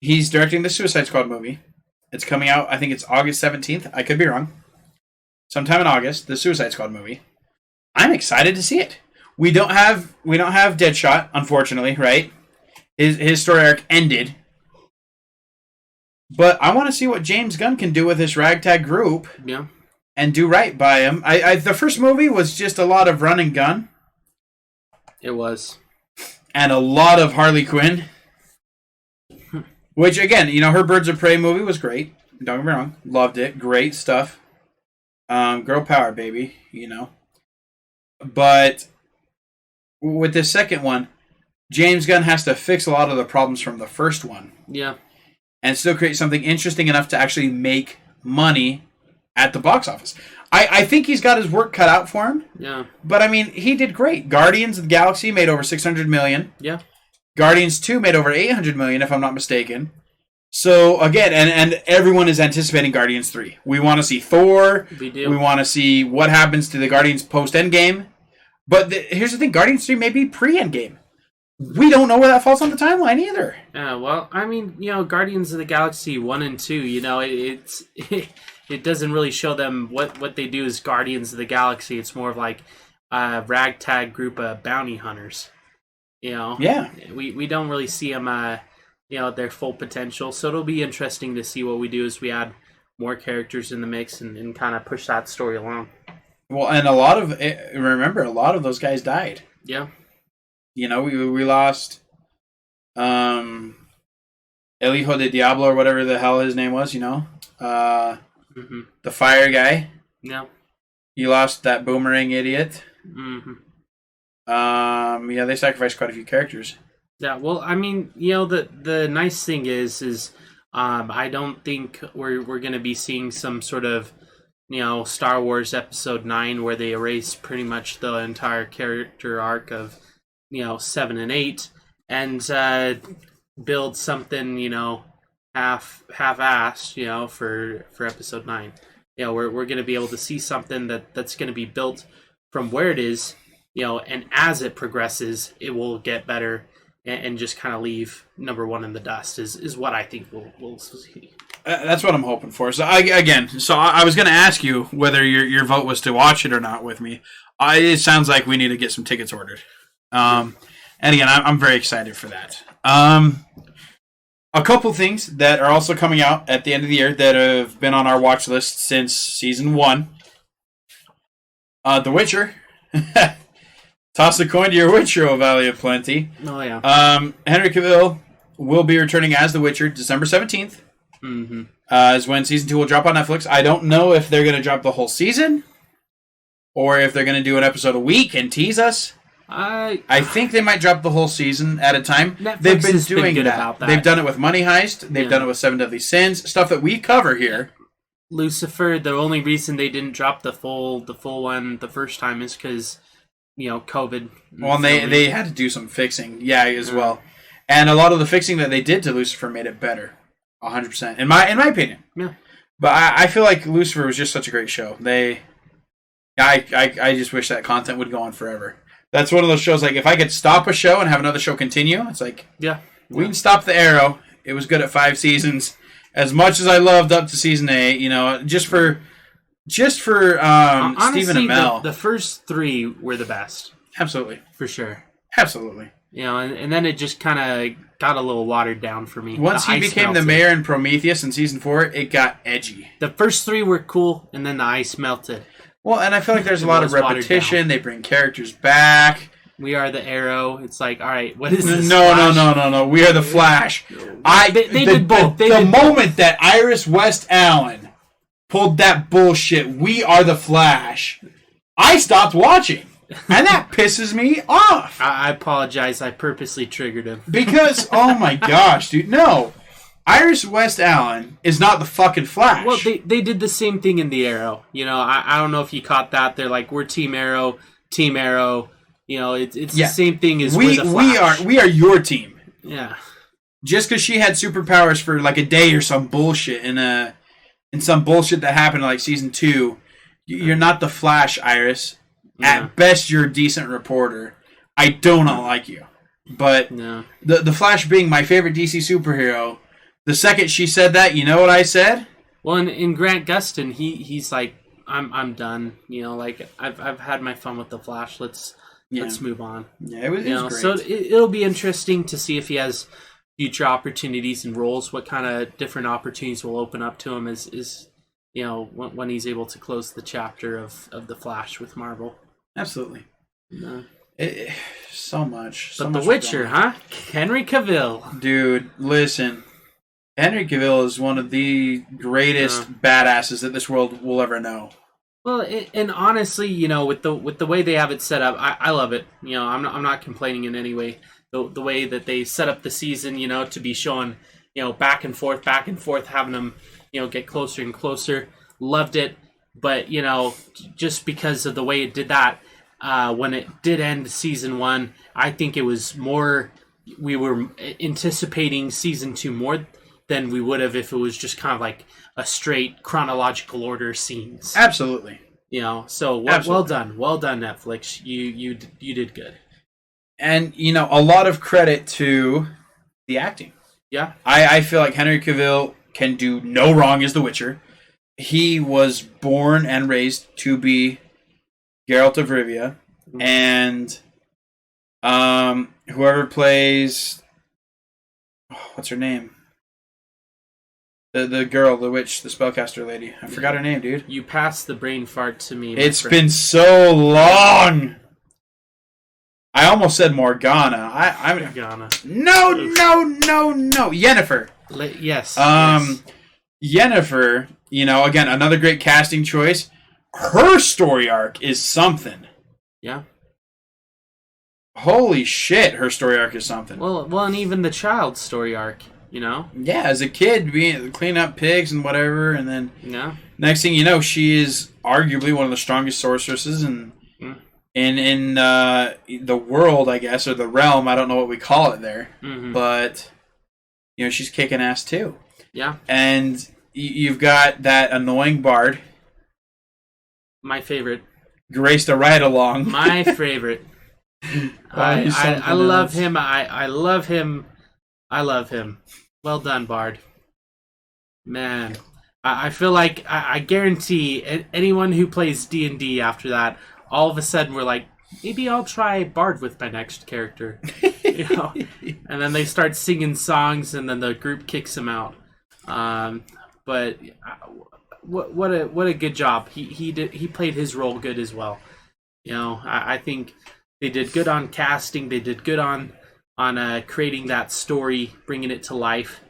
he's directing the Suicide Squad movie. It's coming out, I think it's August 17th. I could be wrong. Sometime in August, the Suicide Squad movie. I'm excited to see it. We don't have Deadshot, unfortunately, right? His story arc ended. But I want to see what James Gunn can do with this ragtag group. Yeah. And do right by him. The first movie was just a lot of run and gun. It was. And a lot of Harley Quinn. Which, again, her Birds of Prey movie was great. Don't get me wrong. Loved it. Great stuff. Girl power, baby. But with this second one, James Gunn has to fix a lot of the problems from the first one. Yeah. And still create something interesting enough to actually make money at the box office. I think he's got his work cut out for him. Yeah. But I mean, he did great. Guardians of the Galaxy made over $600 million. Yeah. Guardians 2 made over $800 million, if I'm not mistaken. So again, and everyone is anticipating Guardians 3. We want to see Thor. We do. We want to see what happens to the Guardians post Endgame. But here's the thing: Guardians 3 may be pre Endgame. We don't know where that falls on the timeline either. Well, I mean, Guardians of the Galaxy 1 and 2, it doesn't really show them what they do as Guardians of the Galaxy. It's more of like a ragtag group of bounty hunters. Yeah. We don't really see them, their full potential. So it'll be interesting to see what we do as we add more characters in the mix and kind of push that story along. Well, and remember, a lot of those guys died. Yeah. We lost El Hijo de Diablo or whatever the hell his name was, the fire guy. Yeah. You lost that boomerang idiot. Mm-hmm. They sacrificed quite a few characters. Yeah, well, I mean, the nice thing is I don't think we're going to be seeing some sort of Star Wars Episode 9 where they erase pretty much the entire character arc of 7 and 8 and build something half-assed for Episode 9. We're going to be able to see something that's going to be built from where it is, and as it progresses it will get better and just kind of leave number 1 in the dust is what I think we'll see. That's what I'm hoping for. So I was going to ask you whether your vote was to watch it or not with me. It sounds like we need to get some tickets ordered. And again, I'm very excited for that. A couple things that are also coming out at the end of the year that have been on our watch list since season 1. The Witcher. Toss a coin to your Witcher, O Valley of Plenty. Oh, yeah. Henry Cavill will be returning as The Witcher December 17th. Mm-hmm. Is when season 2 will drop on Netflix. I don't know if they're going to drop the whole season or if they're going to do an episode a week and tease us. I think they might drop the whole season at a time. Netflix They've been has doing good that. about that. They've done it with Money Heist. They've done it with Seven Deadly Sins. Stuff that we cover here. Lucifer, the only reason they didn't drop the full one the first time is because COVID. Well, and they had to do some fixing, as well. And a lot of the fixing that they did to Lucifer made it better, 100%, in my opinion. Yeah. But I feel like Lucifer was just such a great show. I just wish that content would go on forever. That's one of those shows, like, if I could stop a show and have another show continue, it's like, we can stop the Arrow. It was good at 5 seasons. As much as I loved up to season 8, just for honestly, Stephen Amell. The first 3 were the best. Absolutely. For sure. Absolutely. And then it just kind of got a little watered down for me. Once he became the mayor in Prometheus in season 4, it got edgy. The first 3 were cool, and then the ice melted. Well, and I feel like there's a lot of repetition. They bring characters back. We are the Arrow. It's like, all right, what is this? No. We are the Flash. They did both. The moment that Iris West Allen pulled that bullshit, we are the Flash, I stopped watching. And that pisses me off. I apologize. I purposely triggered him. Because, oh my gosh, dude, no. Iris West Allen is not the fucking Flash. Well, they did the same thing in the Arrow. I don't know if you caught that. They're like, we're Team Arrow. It's the same thing as we're the Flash. We are your team. Yeah. Just because she had superpowers for like a day or some bullshit in some bullshit that happened in like season 2, you're not the Flash, Iris. Yeah. At best, you're a decent reporter. I do not like you. But the Flash being my favorite DC superhero, the second she said that, you know what I said? Well, in Grant Gustin, he's like, I'm done. I've had my fun with the Flash. Let's move on. Yeah, it was great. So it'll be interesting to see if he has future opportunities and roles. What kind of different opportunities will open up to him is when he's able to close the chapter of the Flash with Marvel. Absolutely. So much. But The Witcher, huh? Henry Cavill. Dude, listen. Henry Cavill is one of the greatest badasses that this world will ever know. Well, and honestly, with the way they have it set up, I love it. I'm not complaining in any way. The way that they set up the season, to be showing, back and forth, having them, get closer and closer. Loved it. but just because of the way it did that, when it did end season 1, I think it was more. We were anticipating season 2 more than we would have if it was just kind of like a straight chronological order scenes. Absolutely. So well done, Netflix. You did good. And a lot of credit to the acting. Yeah, I feel like Henry Cavill can do no wrong as The Witcher. He was born and raised to be Geralt of Rivia, and whoever plays, what's her name? The girl, the witch, the spellcaster lady. I forgot her name, dude. You passed the brain fart to me. It's been so long. I almost said Morgana. I'm Morgana. No. Yennefer. Yes. Yennefer. Again, another great casting choice. Her story arc is something. Yeah. Holy shit, her story arc is something. Well, and even the child's story arc. Yeah, as a kid, cleaning up pigs and whatever, and then next thing you know, she is arguably one of the strongest sorceresses in the world, I guess, or the realm. I don't know what we call it there, but she's kicking ass too. Yeah, and you've got that annoying bard, my favorite, Grace the Ride Along, my favorite. I love him. I love him. I love him. Well done, Bard. Man, I feel like I guarantee anyone who plays D&D after that, all of a sudden we're like, maybe I'll try Bard with my next character. And then they start singing songs, and then the group kicks them out. But what a good job. He played his role good as well. I think they did good on casting. They did good on creating that story, bringing it to life,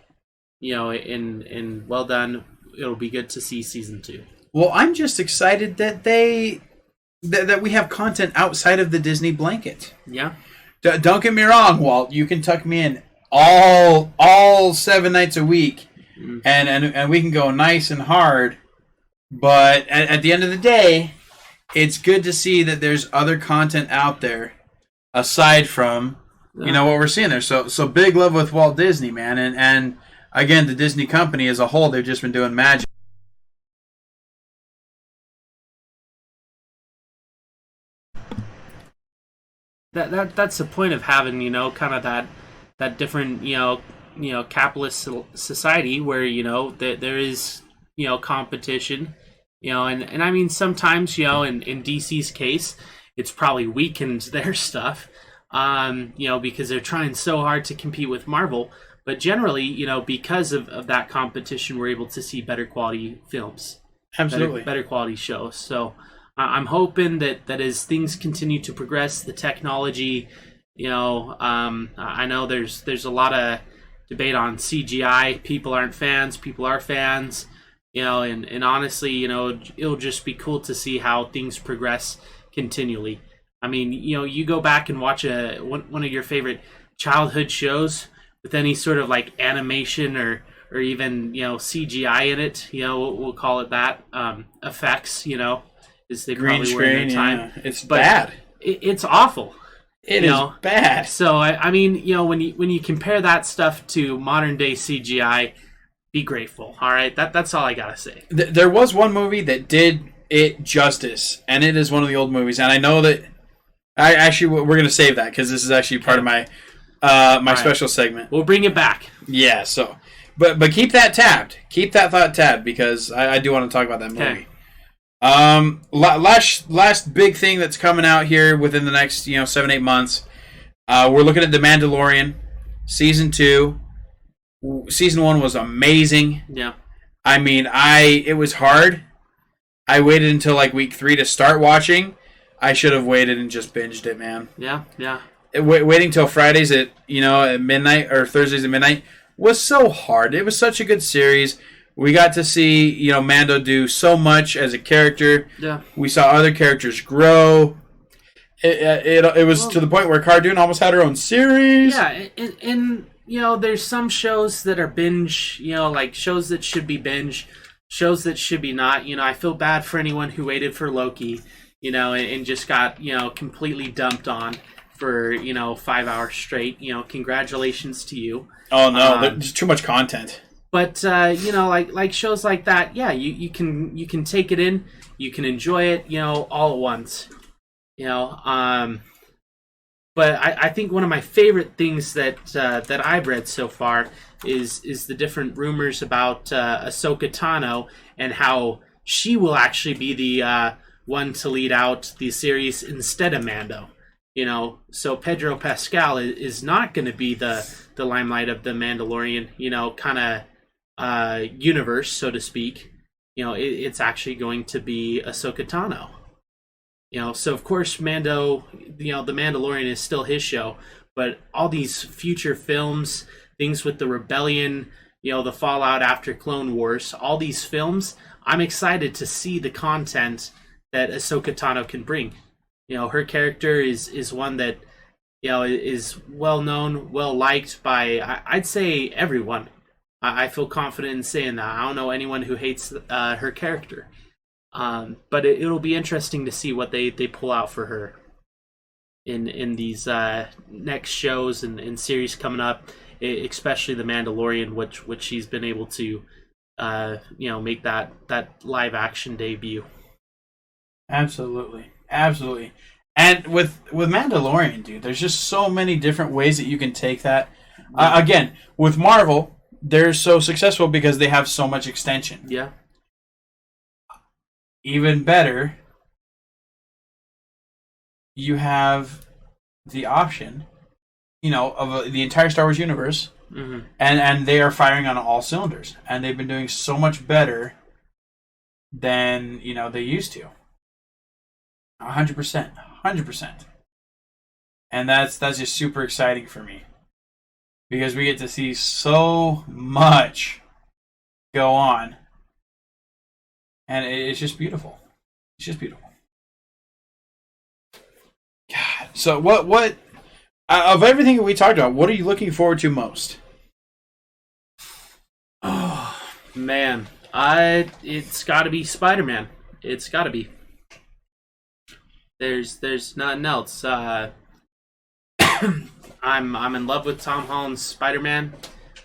and well done. It'll be good to see season 2. Well, I'm just excited that that we have content outside of the Disney blanket. Yeah. Don't get me wrong, Walt. You can tuck me in all 7 nights a week, and we can go nice and hard. But at the end of the day, it's good to see that there's other content out there aside from what we're seeing there. So big love with Walt Disney, man. And again, the Disney company as a whole, they've just been doing magic. That's the point of having, kind of that different, capitalist society where, there is, competition, and I mean, sometimes, in DC's case, it's probably weakened their stuff. Because they're trying so hard to compete with Marvel. But generally, because of that competition, we're able to see better quality films. Absolutely. Better quality shows. So I'm hoping that as things continue to progress, the technology, I know there's a lot of debate on CGI. People aren't fans. People are fans. And honestly, it'll just be cool to see how things progress continually. I mean, you go back and watch one of your favorite childhood shows with any sort of like animation or even CGI in it. We'll call it that. Effects. Is they green probably screen. were in their time. Yeah. It's bad. It's awful. It is bad. So I mean, when you compare that stuff to modern day CGI, be grateful. All right, that's all I gotta say. There was one movie that did it justice, and it is one of the old movies, and I know that. We're going to save that because this is actually part of my special segment. We'll bring it back. Yeah. So, but keep that tabbed. Keep that thought tabbed because I do want to talk about that movie. Last big thing that's coming out here within the next 7-8 months. We're looking at The Mandalorian season 2. Season 1 was amazing. Yeah. I mean, it was hard. I waited until like week 3 to start watching. I should have waited and just binged it, man. Yeah. Waiting till Fridays at midnight or Thursdays at midnight was so hard. It was such a good series. We got to see Mando do so much as a character. Yeah. We saw other characters grow. It was to the point where Cara Dune almost had her own series. Yeah, and there's some shows that are binge. Like shows that should be binge shows that should be not. I feel bad for anyone who waited for Loki, and just got, completely dumped on for, 5 hours straight. Congratulations to you. Oh no, there's too much content. But like shows like that, yeah, you can take it in, you can enjoy it, all at once. But I think one of my favorite things that I've read so far is the different rumors about Ahsoka Tano and how she will actually be the one to lead out the series instead of Mando. So Pedro Pascal is not going to be the limelight of the Mandalorian, kind of universe, so to speak. It's actually going to be Ahsoka Tano. So of course Mando, the Mandalorian is still his show, but all these future films, things with the rebellion, the fallout after Clone Wars, all these films, I'm excited to see the content that Ahsoka Tano can bring. Her character is one that, is well known, well liked by, I'd say, everyone. I feel confident in saying that. I don't know anyone who hates her character. But it'll be interesting to see what they pull out for her in these next shows and series coming up, especially The Mandalorian, which she's been able to make that live action debut. Absolutely. And with Mandalorian, dude, there's just so many different ways that you can take that. Again, with Marvel, they're so successful because they have so much extension. Yeah. Even better, you have the option, of the entire Star Wars universe, and they are firing on all cylinders, and they've been doing so much better than they used to. 100%, and that's just super exciting for me because we get to see so much go on. And it's just beautiful. God. So what of everything that we talked about, what are you looking forward to most? Oh, man. It's got to be Spider-Man. It's got to be. There's nothing else. I'm in love with Tom Holland's Spider-Man.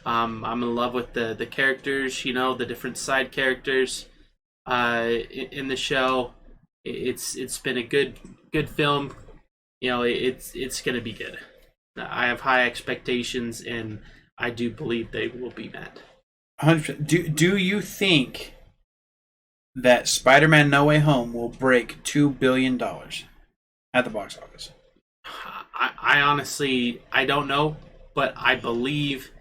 I'm in love with the characters, the different side characters. In the show, it's been a good film. It's gonna be good. I have high expectations, and I do believe they will be met. 100%. Do you think that Spider-Man: No Way Home will break $2 billion at the box office? I honestly don't know, but I believe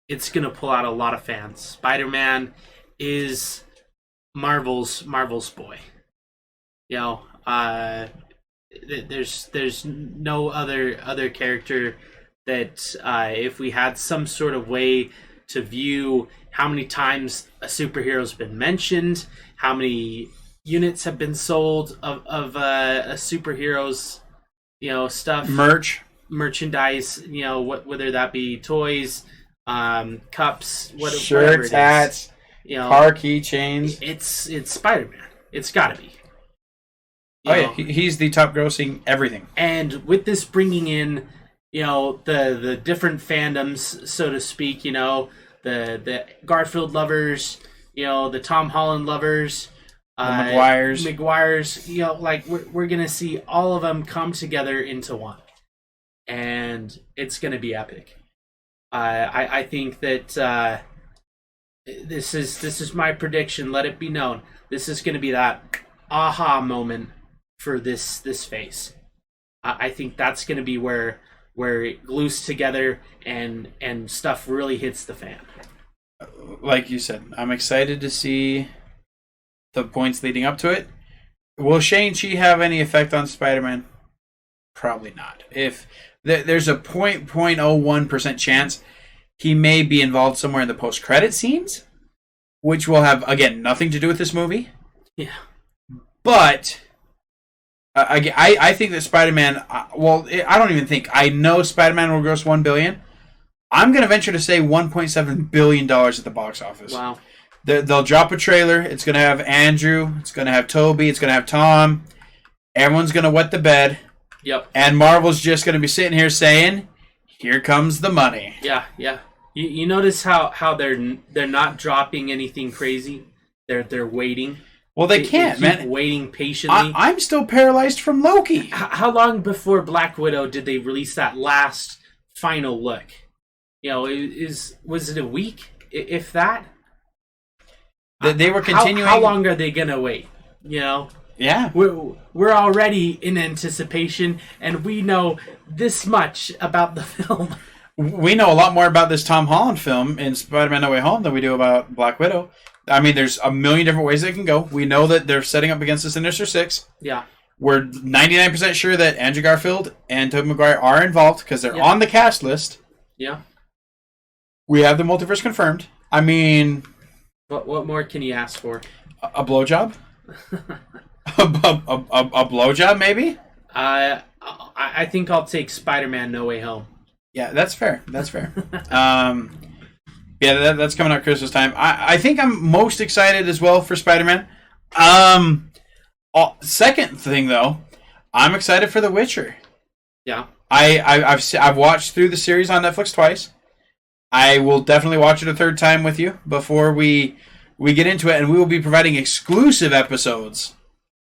it's gonna pull out a lot of fans. Spider-Man is Marvel's boy. There's no other character that if we had some sort of way to view how many times a superhero's been mentioned, how many units have been sold of a superhero's stuff, merchandise, whether that be toys, cups, shirts, hats, car keychains. It's Spider-Man. It's got to be. Yeah, he's the top grossing everything. And with this bringing in, the different fandoms, so to speak, the Garfield lovers, the Tom Holland lovers, the McGuires, we're gonna see all of them come together into one, and it's gonna be epic. I think that this is my prediction. Let it be known. This is gonna be that aha moment for this phase. I think that's gonna be where it glues together and stuff really hits the fan. Like you said, I'm excited to see the points leading up to it. Will Shang-Chi have any effect on Spider-Man? Probably not. If there's a 0.01% chance he may be involved somewhere in the post-credit scenes, which will have, again, nothing to do with this movie. Yeah. But I think that Spider-Man, I don't even think. I know Spider-Man will gross $1 billion. I'm going to venture to say $1.7 billion at the box office. Wow. They'll drop a trailer. It's going to have Andrew. It's going to have Toby. It's going to have Tom. Everyone's going to wet the bed. Yep. And Marvel's just going to be sitting here saying, "Here comes the money." Yeah. You notice how they're not dropping anything crazy. They're waiting. Well, they can't, keep man. Waiting patiently. I'm still paralyzed from Loki. How long before Black Widow did they release that last final look? Was it a week, if that? They were continuing. How long are they gonna wait? Yeah. We're already in anticipation, and we know this much about the film. We know a lot more about this Tom Holland film in Spider-Man No Way Home than we do about Black Widow. I mean, there's a million different ways they can go. We know that they're setting up against the Sinister Six. Yeah. We're 99% sure that Andrew Garfield and Tobey Maguire are involved because they're on the cast list. Yeah. We have the multiverse confirmed. I mean... What more can you ask for? A blowjob? a blowjob, maybe? I think I'll take Spider-Man No Way Home. Yeah, that's fair. That's fair. That's coming out Christmas time. I think I'm most excited as well for Spider-Man. Second thing, though, I'm excited for The Witcher. Yeah. I've watched through the series on Netflix twice. I will definitely watch it a third time with you before we get into it, and we will be providing exclusive episodes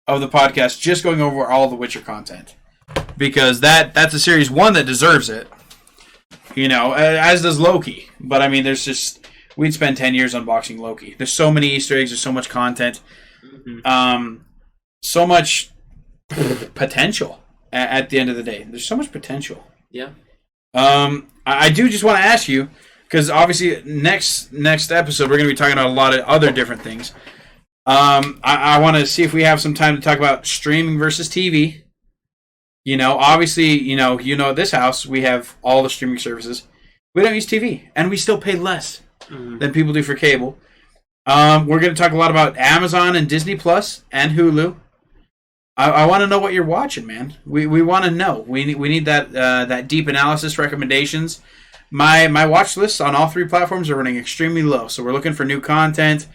of the podcast just going over all the Witcher content. Because that's a series, one, that deserves it. As does Loki. But, I mean, we'd spend 10 years unboxing Loki. There's so many Easter eggs, there's so much content. Mm-hmm. So much potential at the end of the day. There's so much potential. Yeah. I do just want to ask you, because obviously next episode we're going to be talking about a lot of other different things. I want to see if we have some time to talk about streaming versus TV. Obviously, at this house we have all the streaming services. We don't use TV, and we still pay less than people do for cable. We're going to talk a lot about Amazon and Disney Plus and Hulu. I want to know what you're watching, man. We want to know. We need that deep analysis recommendations. My watch lists on all three platforms are running extremely low, so we're looking for new content.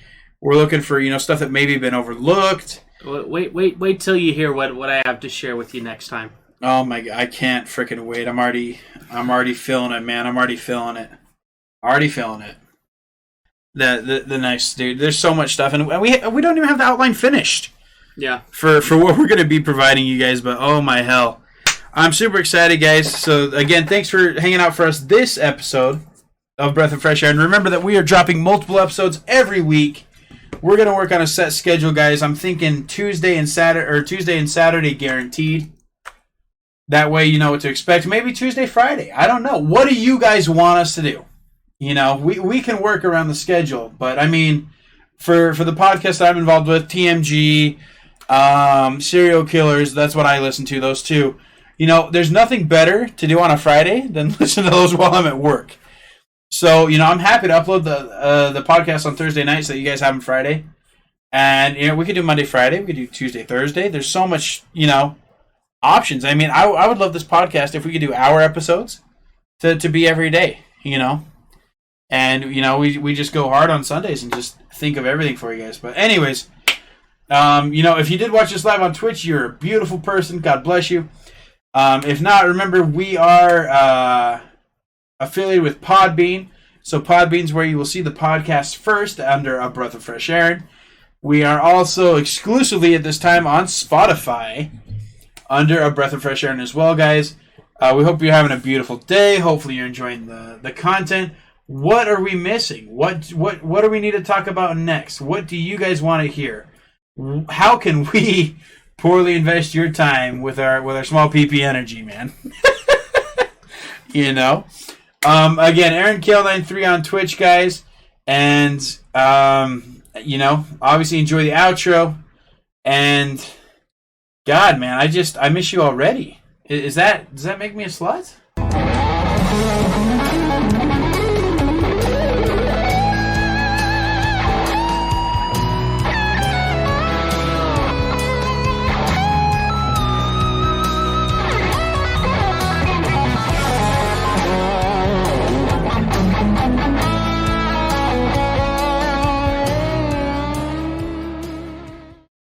We're looking for stuff that maybe been overlooked. Wait till you hear what I have to share with you next time. Oh my god, I can't freaking wait. I'm already feeling it, man. I'm already feeling it. The nice dude. There's so much stuff, and we don't even have the outline finished. Yeah. For what we're going to be providing you guys, but oh my hell. I'm super excited, guys. So again, thanks for hanging out for us this episode of Breath of Fresh Air. And remember that we are dropping multiple episodes every week. We're going to work on a set schedule, guys. I'm thinking Tuesday and Saturday guaranteed. That way you know what to expect. Maybe Tuesday, Friday. I don't know. What do you guys want us to do? We can work around the schedule, but I mean, for the podcast that I'm involved with, TMG, Serial Killers, that's what I listen to, those two. There's nothing better to do on a Friday than listen to those while I'm at work. So, I'm happy to upload the podcast on Thursday night so that you guys have them Friday. And, we could do Monday, Friday. We could do Tuesday, Thursday. There's so much, options. I mean, I would love this podcast if we could do hour episodes to be every day, And, we just go hard on Sundays and just think of everything for you guys. But anyways, if you did watch this live on Twitch, you're a beautiful person. God bless you. If not, remember, we are affiliated with Podbean. So Podbean's where you will see the podcast first under A Breath of Fresh Air. We are also exclusively at this time on Spotify under A Breath of Fresh Air as well, guys. We hope you're having a beautiful day. Hopefully you're enjoying the content. What are we missing? What do we need to talk about next? What do you guys want to hear? How can we poorly invest your time with our small PP energy, man? Again, Aaron Kale93 on Twitch, guys. And obviously enjoy the outro. And God, man, I miss you already. Does that make me a slut?